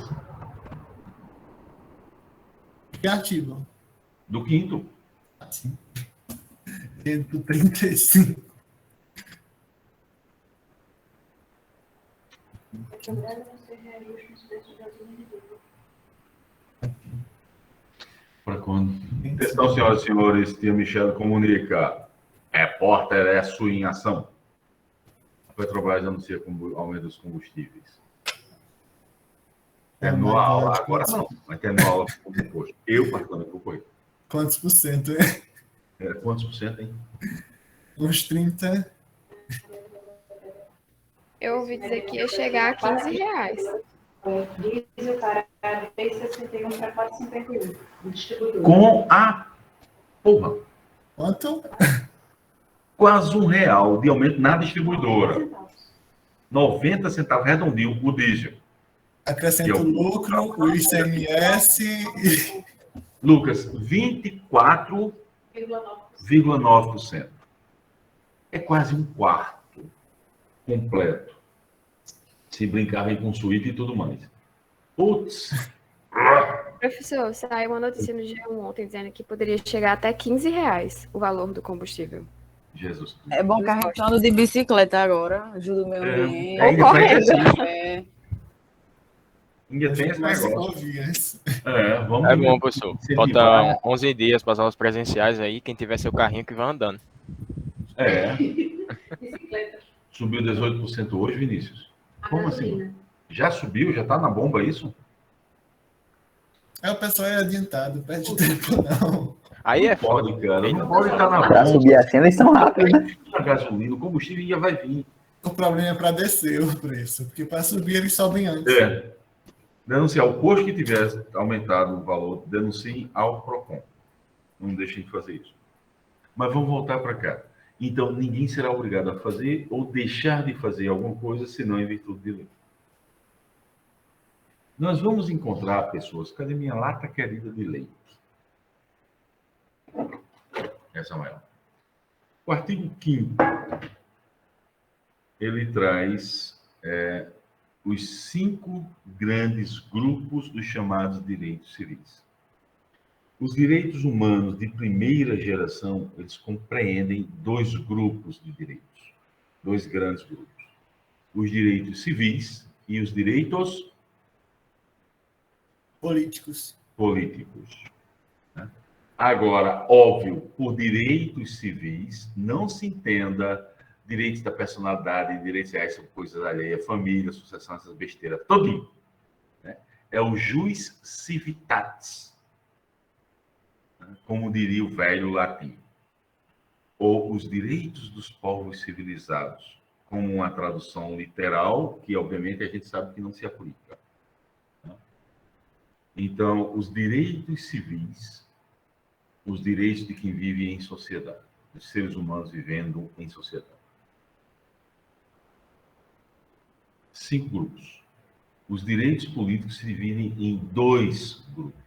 Que artigo? Do 5º. Sim. É do 35. Para quando? Atenção, senhoras e senhores, tia Michele comunica. Repórter é sua em ação. A Petrobras anuncia aumento dos combustíveis. Terminou a aula, agora não, mas terminou a aula com o imposto. Eu, particularmente, concorri. Quantos por cento, é? Quantos por cento, hein? Uns 30. Eu ouvi dizer que ia chegar a 15 reais. Diesel está de 3,61 para 4,51. Com a... Porra! Quanto? Quase R$1 de aumento na distribuidora. 90 centavos, redondinho, o diesel. Acrescenta o lucro, o ICMS e... Lucas, 24,9%. É quase um quarto completo. Se brincar, vem com suíte e tudo mais. Putz! Professor, saiu uma notícia no G1 ontem dizendo que poderia chegar até 15 reais o valor do combustível. Jesus. É bom que a gente anda de bicicleta agora, ajuda o meio ambiente. Ainda correndo. Ainda tem esse negócio. Vamos É bom, professor. Falta 11 dias para as aulas presenciais aí. Quem tiver seu carrinho que vai andando. Subiu 18% hoje, Vinícius? Como assim? Já subiu? Já está na bomba isso? O pessoal é adiantado, perde tempo não. Aí é foda, cara. Não pode estar na bomba. Para subir assim, eles são rápidos, né? A gasolina, o combustível já vai vir. O problema é para descer o preço, porque para subir eles sobem antes. Denunciar o posto que tiver aumentado o valor, denunciem ao PROCON. Não deixem de fazer isso. Mas vamos voltar para cá. Então, ninguém será obrigado a fazer ou deixar de fazer alguma coisa, senão em virtude de lei. Nós vamos encontrar pessoas... Cadê minha lata querida de leite? Essa é ela. O artigo 5º, ele traz os 5 grandes grupos dos chamados direitos civis. Os direitos humanos de primeira geração, eles compreendem 2 grupos de direitos, 2 grandes grupos. Os direitos civis e os direitos políticos. Né? Agora, óbvio, por direitos civis, não se entenda direitos da personalidade, direitos reais são coisas alheias, família, sucessão, essas besteiras, todinho. Né? É o jus civitatis. né? Como diria o velho latim, ou os direitos dos povos civilizados, como uma tradução literal, que obviamente a gente sabe que não se aplica. Né? Então, os direitos civis, os direitos de quem vive em sociedade, os seres humanos vivendo em sociedade. 5 grupos. Os direitos políticos se dividem em 2 grupos.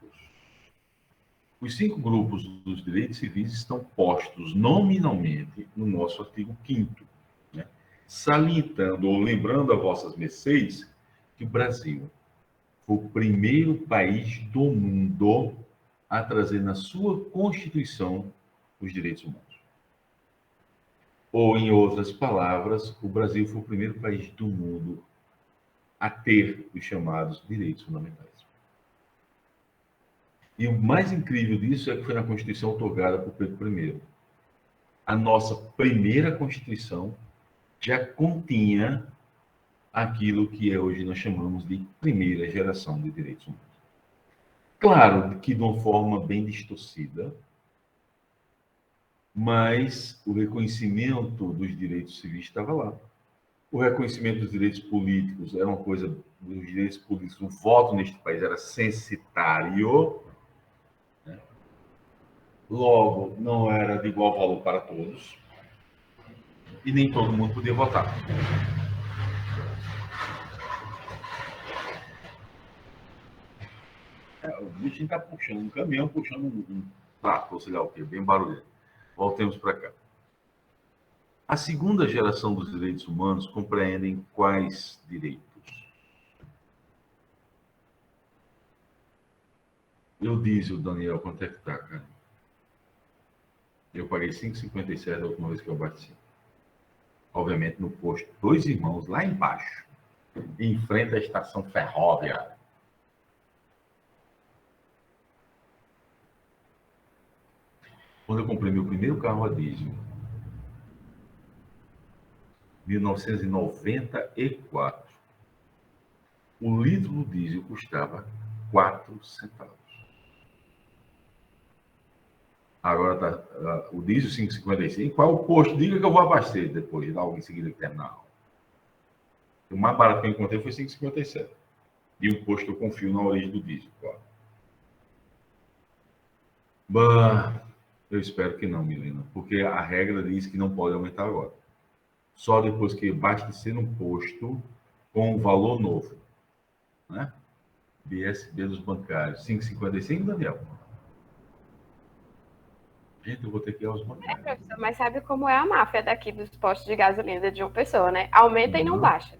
Os 5 grupos dos direitos civis estão postos nominalmente no nosso artigo 5º, né? Salientando ou lembrando a vossas mercês que o Brasil foi o primeiro país do mundo a trazer na sua Constituição os direitos humanos. Ou, em outras palavras, o Brasil foi o primeiro país do mundo a ter os chamados direitos fundamentais. E o mais incrível disso é que foi na Constituição otorgada por Pedro I. A nossa primeira Constituição já continha aquilo que hoje nós chamamos de primeira geração de direitos humanos. Claro que de uma forma bem distorcida, mas o reconhecimento dos direitos civis estava lá. O reconhecimento dos direitos políticos era uma coisa, dos direitos políticos, o voto neste país era censitário, né? Logo, não era de igual valor para todos, e nem todo mundo podia votar. O bichinho está puxando um caminhão, puxando um trator, sei lá o quê, bem barulhento. Voltemos para cá. A segunda geração dos direitos humanos compreendem quais direitos? E o diesel, Daniel, quanto é que está, cara? Eu paguei 5,57 a última vez que eu abasteci. Obviamente no posto Dois Irmãos, lá embaixo, em frente à estação ferroviária. Quando eu comprei meu primeiro carro a diesel, 1994, o litro do diesel custava 4 centavos. Agora tá, o diesel 5,55. Qual é o posto? Diga que eu vou abastecer depois, logo em seguida que terminar. O mais barato que eu encontrei foi 5,57. E um posto que eu confio na origem do diesel, claro. Bah, eu espero que não, Milena, porque a regra diz que não pode aumentar agora. Só depois que abastecer um posto com um valor novo, né? BSB dos bancários, 5,55, Daniel? Gente, eu vou ter que ir aos bancários. Professor, mas sabe como é a máfia daqui dos postos de gasolina de uma pessoa, né? Aumenta e não baixa.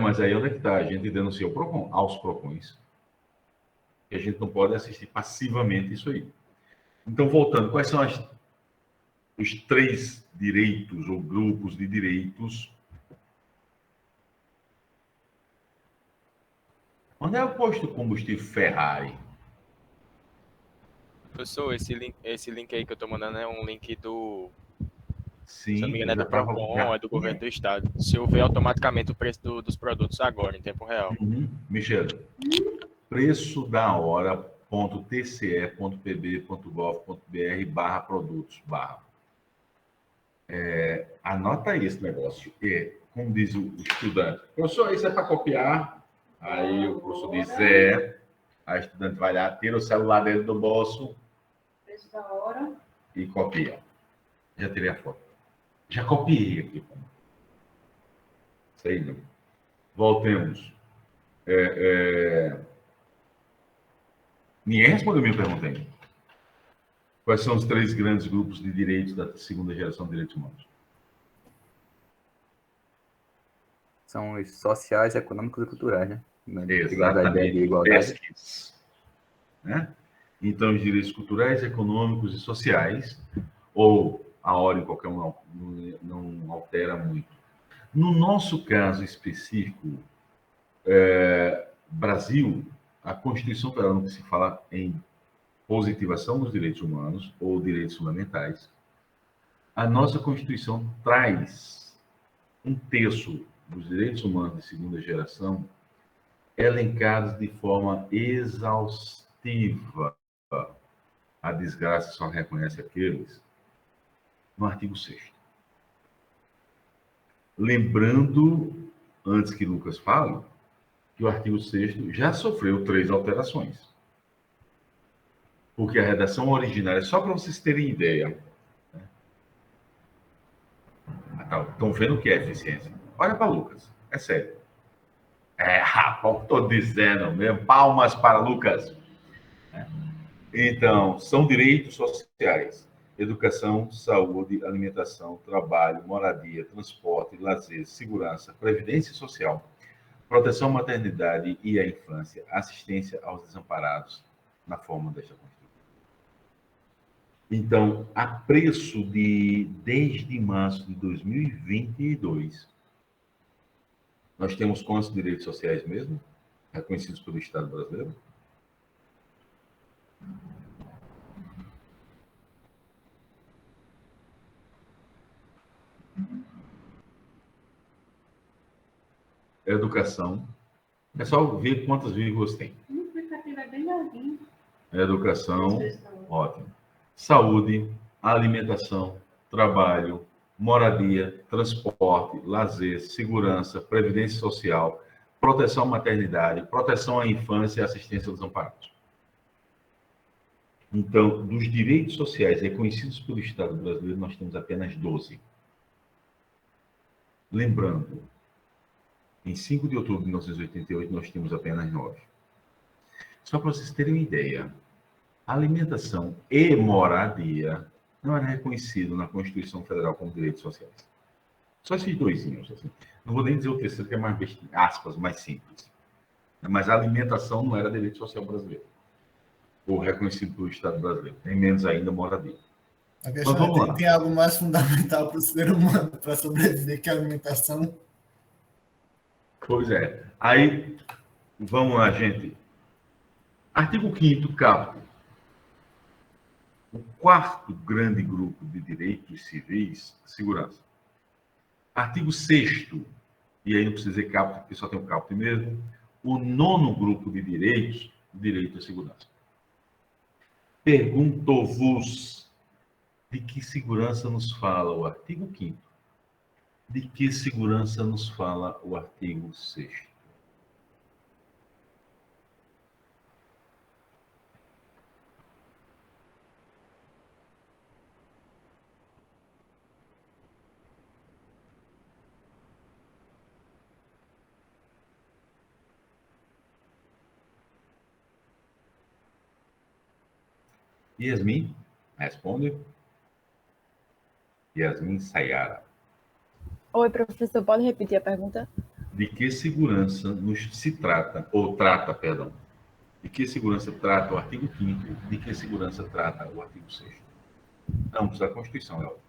Mas aí onde é que está? A gente denuncia o PROCON, aos PROCONs. E a gente não pode assistir passivamente isso aí. Então, voltando, quais são os 3 direitos ou grupos de direitos? Onde é o posto de combustível Ferrari? Professor, esse link aí que eu estou mandando é um link do... Sim, se não me engano, é do PROCON, é do governo do estado. Se eu ver automaticamente o preço dos produtos agora, em tempo real. Michel, preço da hora.tce.pb.gov.br/produtos/. Anota aí esse negócio. Como diz o estudante, professor, isso é para copiar? Aí o professor diz, a estudante vai lá, tira o celular dentro do bolso Da hora. e copia. Já tirei a foto. Já copiei aqui. Sei não. Voltemos. Ninguém respondeu a minha pergunta ainda. Quais são os 3 grandes grupos de direitos da segunda geração de direitos humanos? São os sociais, econômicos e culturais, né? Exatamente. Pesquisa. Né? Então, os direitos culturais, econômicos e sociais, ou a ordem qualquer um não altera muito. No nosso caso específico, Brasil, a Constituição Federal, no que se fala em positivação dos direitos humanos ou direitos fundamentais, a nossa Constituição traz um terço dos direitos humanos de segunda geração elencados de forma exaustiva. a desgraça só reconhece aqueles, no artigo 6º. Lembrando, antes que Lucas fale, que o artigo 6º já sofreu 3 alterações. Porque a redação originária, só para vocês terem ideia, estão vendo o que é eficiência? Olha para Lucas, é sério. Rapaz, estou dizendo mesmo, palmas para Lucas. Então, são direitos sociais: educação, saúde, alimentação, trabalho, moradia, transporte, lazer, segurança, previdência social, proteção à maternidade e à infância, assistência aos desamparados, na forma desta Constituição. Então, a preço de desde março de 2022, nós temos quantos direitos sociais mesmo, reconhecidos pelo Estado brasileiro? Educação. É só ver quantas vírgulas tem. O aplicativo é bem levinho. Educação, ótimo. Saúde, alimentação, trabalho, moradia, transporte, lazer, segurança, previdência social, proteção à maternidade, proteção à infância e assistência aos desamparados. Então, dos direitos sociais reconhecidos pelo Estado brasileiro, nós temos apenas 12. Lembrando, em 5 de outubro de 1988, nós tínhamos apenas 9. Só para vocês terem uma ideia, alimentação e moradia não era reconhecido na Constituição Federal como direitos sociais. Só esses doisinhos, assim. Não vou nem dizer o terceiro, que é mais, aspas, mais simples. Mas a alimentação não era direito social brasileiro, ou reconhecido pelo Estado brasileiro, nem menos ainda moradia. A questão tem algo mais fundamental para o ser humano, para sobreviver, que a alimentação. Pois é. Aí, vamos lá, gente. Artigo 5º, caput. O quarto grande grupo de direitos civis, segurança. Artigo 6º, e aí não precisa dizer caput, porque só tem o caput mesmo. O 9º grupo de direitos, direito à segurança. Pergunto-vos, de que segurança nos fala o artigo 5º? De que segurança nos fala o artigo 6º? Yasmin, responde. Yasmin Sayara. Oi, professor, pode repetir a pergunta? De que segurança se trata, ou trata, perdão, de que segurança trata o artigo 5º, de que segurança trata o artigo 6º? Ambos da Constituição, é óbvio.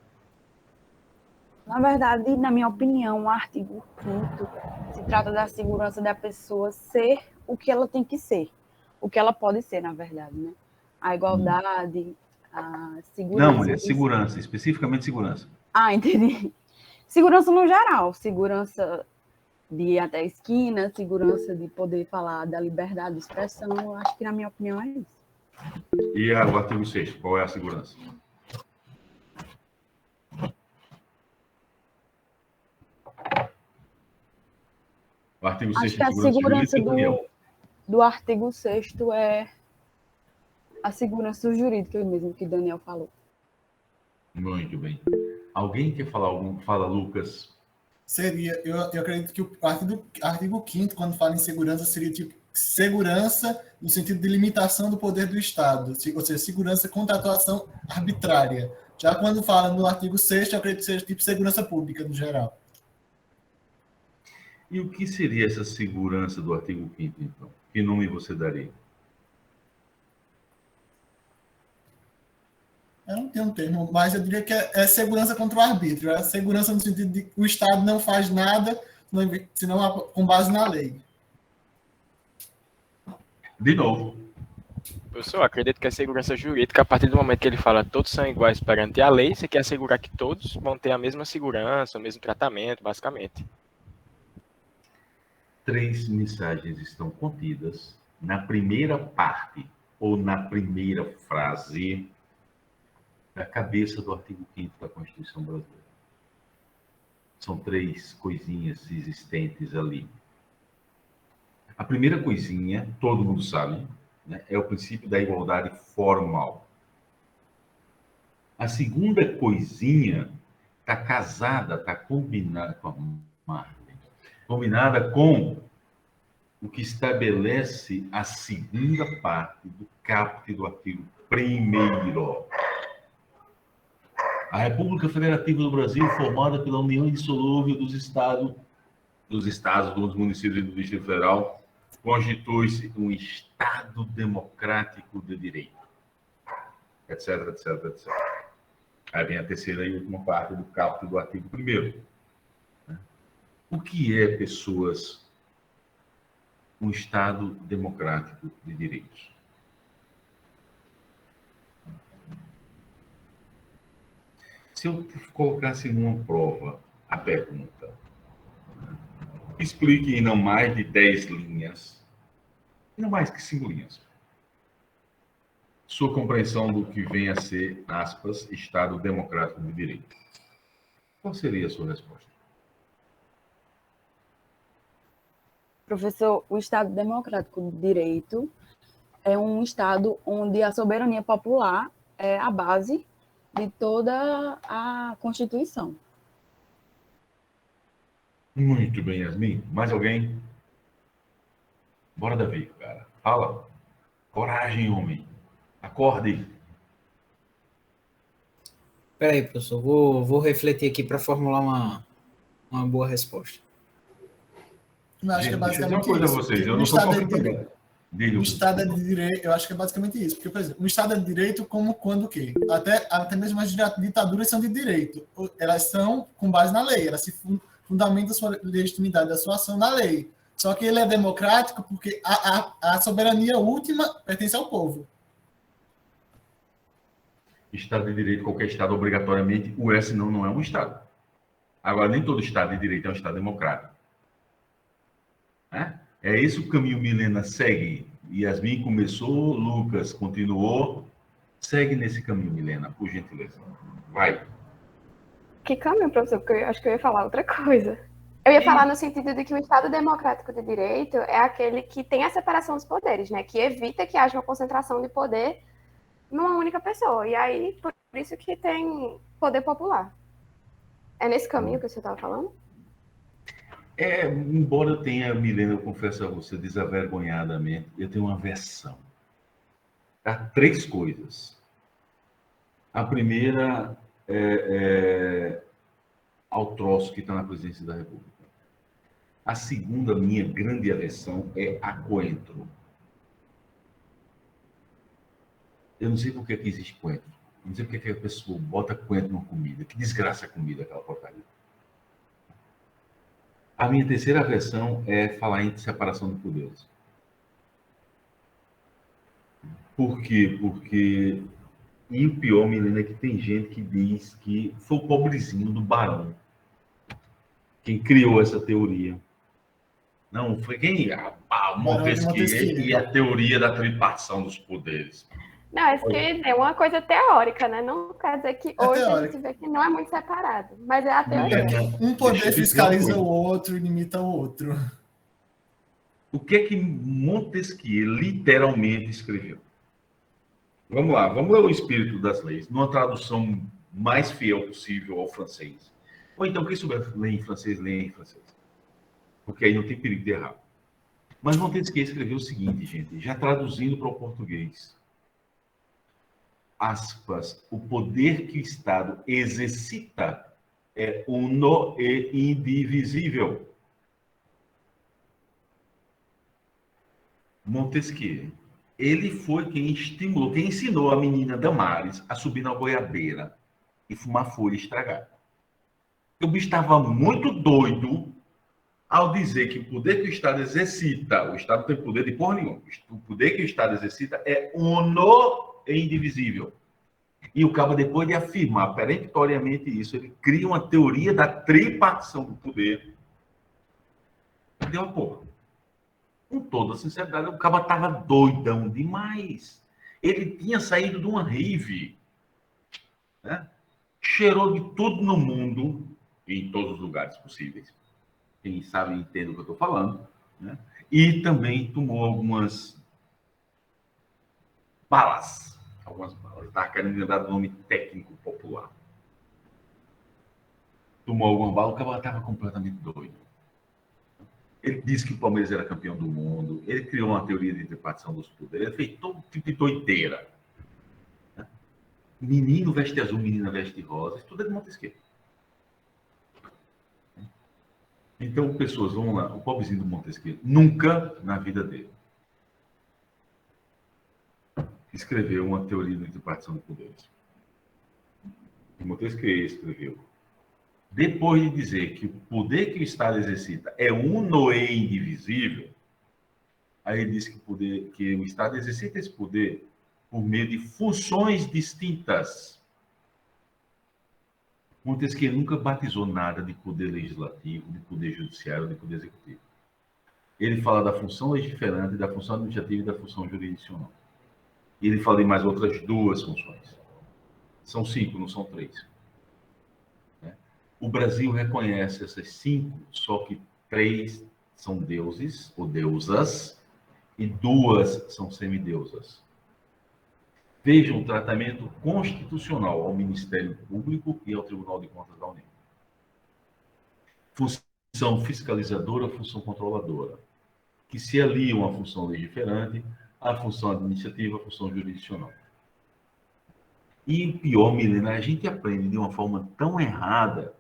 Na verdade, na minha opinião, o artigo 5º se trata da segurança da pessoa ser o que ela tem que ser, o que ela pode ser, na verdade, né? A igualdade, a segurança... Não, mulher, segurança, especificamente segurança. Ah, entendi. Segurança no geral, segurança de ir até a esquina, segurança de poder falar da liberdade de expressão, eu acho que, na minha opinião, é isso. E o artigo 6º, qual é a segurança? O artigo 6º acho que a segurança do artigo 6º é a segurança jurídica mesmo, que Daniel falou. Muito bem. Alguém quer falar algum? Fala, Lucas. Seria, eu acredito que o artigo 5º, quando fala em segurança, seria tipo segurança no sentido de limitação do poder do Estado, ou seja, segurança contra a atuação arbitrária. Já quando fala no artigo 6º, eu acredito que seja tipo segurança pública no geral. E o que seria essa segurança do artigo 5º, então? Que nome você daria? Eu não tenho um termo, mas eu diria que é segurança contra o arbítrio. É segurança no sentido de que o Estado não faz nada, senão com base na lei. De novo. Professor, acredito que a segurança jurídica, a partir do momento que ele fala todos são iguais perante a lei, você quer assegurar que todos vão ter a mesma segurança, o mesmo tratamento, basicamente. 3 mensagens estão contidas na primeira parte ou na primeira frase da cabeça do artigo 5º da Constituição brasileira. São 3 coisinhas existentes ali. A primeira coisinha, todo mundo sabe, né, é o princípio da igualdade formal. A segunda coisinha está casada, está combinada com o que estabelece a segunda parte do caput do artigo 1º. A República Federativa do Brasil, formada pela união indissolúvel dos estados, dos municípios e do Distrito Federal, constitui-se um Estado democrático de direito, etc, etc, etc. Aí vem a terceira e última parte do caput do artigo 1º. O que é, pessoas, um Estado democrático de direitos? Se eu colocasse numa prova a pergunta, explique em não mais de 10 linhas, não mais que 5 linhas, sua compreensão do que vem a ser, aspas, Estado democrático de direito. Qual seria a sua resposta? Professor, o Estado democrático de direito é um Estado onde a soberania popular é a base de toda a Constituição. Muito bem, Yasmin. Mais alguém? Bora, Davi, cara. Fala. Coragem, homem. Acorde. Espera aí, professor. Vou refletir aqui para formular uma boa resposta. Eu acho que é basicamente uma coisa isso. a vocês. Eu não sou competente. O Estado é de direito, eu acho que é basicamente isso. Porque, por exemplo, o Estado é de direito como quando o quê? Até mesmo as ditaduras são de direito. Elas são com base na lei. Elas se fundamentam a sua legitimidade da sua ação na lei. Só que ele é democrático porque a soberania última pertence ao povo. Estado de direito, qualquer Estado, obrigatoriamente, o S não é um Estado. Agora, nem todo Estado de direito é um Estado democrático. É esse o caminho Milena segue. Yasmin começou, Lucas continuou. Segue nesse caminho, Milena, por gentileza. Vai. Que caminho, professor? Porque eu acho que eu ia falar outra coisa. Eu ia falar no sentido de que o Estado democrático de direito é aquele que tem a separação dos poderes, né? Que evita que haja uma concentração de poder numa única pessoa. E aí, por isso que tem poder popular. É nesse caminho que você estava falando? Embora eu tenha, Milena, eu confesso a você, desavergonhadamente, eu tenho uma aversão a 3 coisas. A primeira ao troço que está na presidência da República. A segunda, minha grande aversão, é a coentro. Eu não sei por que existe coentro. Eu não sei por que a pessoa bota coentro numa comida. Que desgraça a comida, aquela porcaria. A minha terceira versão é falar em separação de poderes. Por quê? Porque... E o pior, Milena, é que tem gente que diz que foi o pobrezinho do barão quem criou essa teoria. Não, foi quem? Montesquieu e a teoria da tripartição dos poderes. Não, isso que é uma coisa teórica, né? Não quer dizer que hoje a gente vê que não é muito separado, mas é a teoria. Um poder fiscaliza o outro e limita o outro. O que é que Montesquieu literalmente escreveu? Vamos lá, vamos ler o espírito das leis, numa tradução mais fiel possível ao francês. Ou então, quem souber ler em francês, lê em francês. Porque aí não tem perigo de errar. Mas Montesquieu escreveu o seguinte, gente, já traduzindo para o português. Aspas, o poder que o Estado exercita é uno e indivisível. Montesquieu, ele foi quem estimulou, quem ensinou a menina Damares a subir na goiabeira e fumar folha e estragar. O bicho estava muito doido ao dizer que o poder que o Estado exercita, o Estado não tem poder de porra nenhuma, o poder que o Estado exercita é uno e indivisível. E o cabo, depois de afirmar peremptoriamente isso, ele cria uma teoria da tripartição do poder. Deu uma porra. Com toda sinceridade, o cabo estava doidão demais. Ele tinha saído de uma rave, né? Cheirou de tudo no mundo, em todos os lugares possíveis. Quem sabe entende o que eu estou falando, né? E também tomou algumas balas. Estava querendo lembrar do nome técnico popular. Tomou alguma bala, o cara estava completamente doido. Ele disse que o Palmeiras era campeão do mundo, ele criou uma teoria de repartição dos poderes, ele fez todo tipo de doideira. Menino veste azul, menina veste rosa, isso tudo é de Montesquieu. Então, pessoas, vamos lá, o pobrezinho do Montesquieu, nunca na vida dele escreveu uma teoria de repartição de poderes. Montesquieu escreveu. Depois de dizer que o poder que o Estado exercita é uno e indivisível, aí ele disse que o Estado exercita esse poder por meio de funções distintas. Montesquieu nunca batizou nada de poder legislativo, de poder judiciário, de poder executivo. Ele fala da função legiferante, da função administrativa e da função jurisdicional. E ele fala em mais outras 2 funções. São 5, não são 3. O Brasil reconhece essas 5, só que 3 são deuses ou deusas e 2 são semideusas. Vejam o tratamento constitucional ao Ministério Público e ao Tribunal de Contas da União. Função fiscalizadora, função controladora, que se aliam à função legiferante, à função administrativa, à função jurisdicional. E o pior, Milena, a gente aprende de uma forma tão errada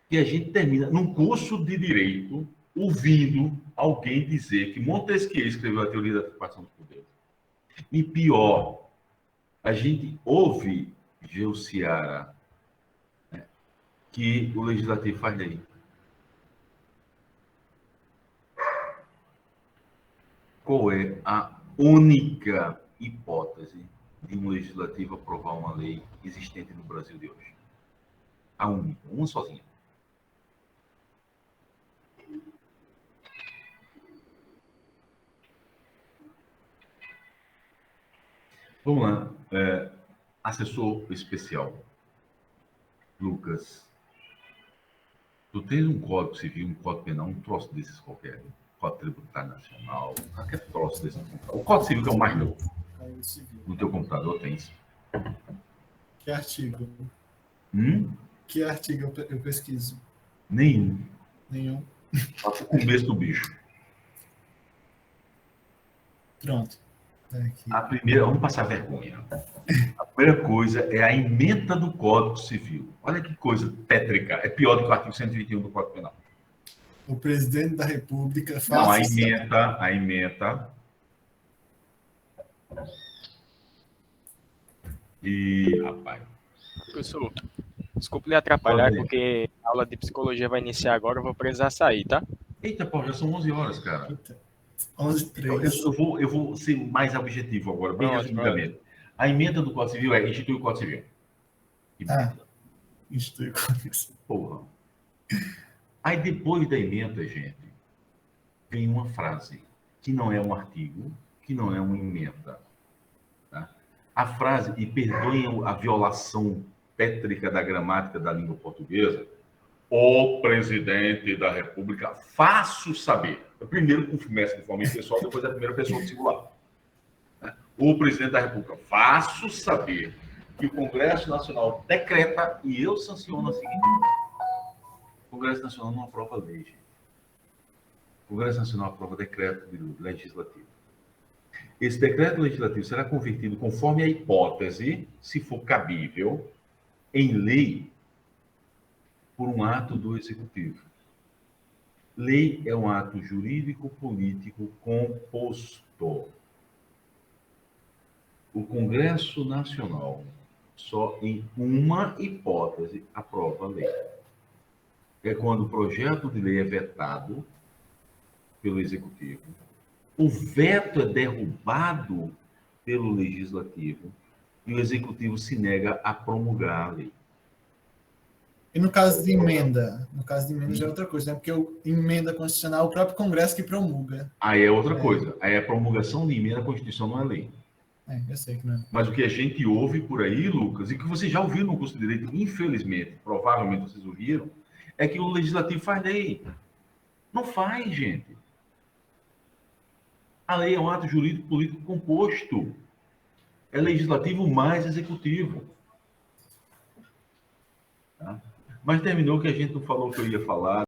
que a gente termina num curso de direito ouvindo alguém dizer que Montesquieu escreveu a teoria da repartição dos poderes. E pior, a gente ouve, Geuciara, né, que o legislativo faz lei. Qual é a única hipótese de um legislativo aprovar uma lei existente no Brasil de hoje? A única, uma sozinha. Vamos lá. Assessor especial. Lucas. Tu tens um Código Civil, um Código Penal, um troço desses qualquer. Código Tributário Nacional, qualquer troço desse. O Código Civil que é o mais novo. No teu computador tens. Que artigo? Que artigo eu pesquiso? Nenhum. Só o começo do bicho. Pronto. A primeira, vamos passar vergonha. A primeira coisa é a ementa do Código Civil. Olha que coisa tétrica. É pior do que o artigo 121 do Código Penal. O presidente da República faz. Não, a ementa. E, rapaz. Professor, desculpe lhe atrapalhar, porque a aula de psicologia vai iniciar agora, eu vou precisar sair, tá? Eita, pô, já são 11 horas, cara. 11h03. Eu vou ser mais objetivo agora, bem resumidamente. A emenda do Código Civil é instituir o Código Civil. Instituir o Código Civil. Porra. Aí depois da emenda, gente, vem uma frase, que não é um artigo, que não é uma emenda. Tá? A frase, e perdoem a violação pétrica da gramática da língua portuguesa, o presidente da República, faço saber. Primeiro começa de forma impessoal, depois a primeira pessoa do singular. O presidente da República, faço saber que o Congresso Nacional decreta e eu sanciono a seguinte. O Congresso Nacional não aprova lei, gente. O Congresso Nacional aprova decreto legislativo. Esse decreto legislativo será convertido conforme a hipótese, se for cabível, em lei por um ato do Executivo. Lei é um ato jurídico-político composto. O Congresso Nacional, só em uma hipótese, aprova a lei. É quando o projeto de lei é vetado pelo Executivo, o veto é derrubado pelo Legislativo e o Executivo se nega a promulgar a lei. E no caso de emenda? No caso de emenda já é outra coisa, né? Porque emenda constitucional é o próprio Congresso que promulga. Aí é outra coisa. Aí a promulgação de emenda à Constituição não é lei. Eu sei que não é. Mas o que a gente ouve por aí, Lucas, e que você já ouviu no curso de Direito, infelizmente, provavelmente vocês ouviram, é que o Legislativo faz lei. Não faz, gente. A lei é um ato jurídico político composto. É legislativo mais executivo. Tá? Mas terminou que a gente não falou o que eu ia falar.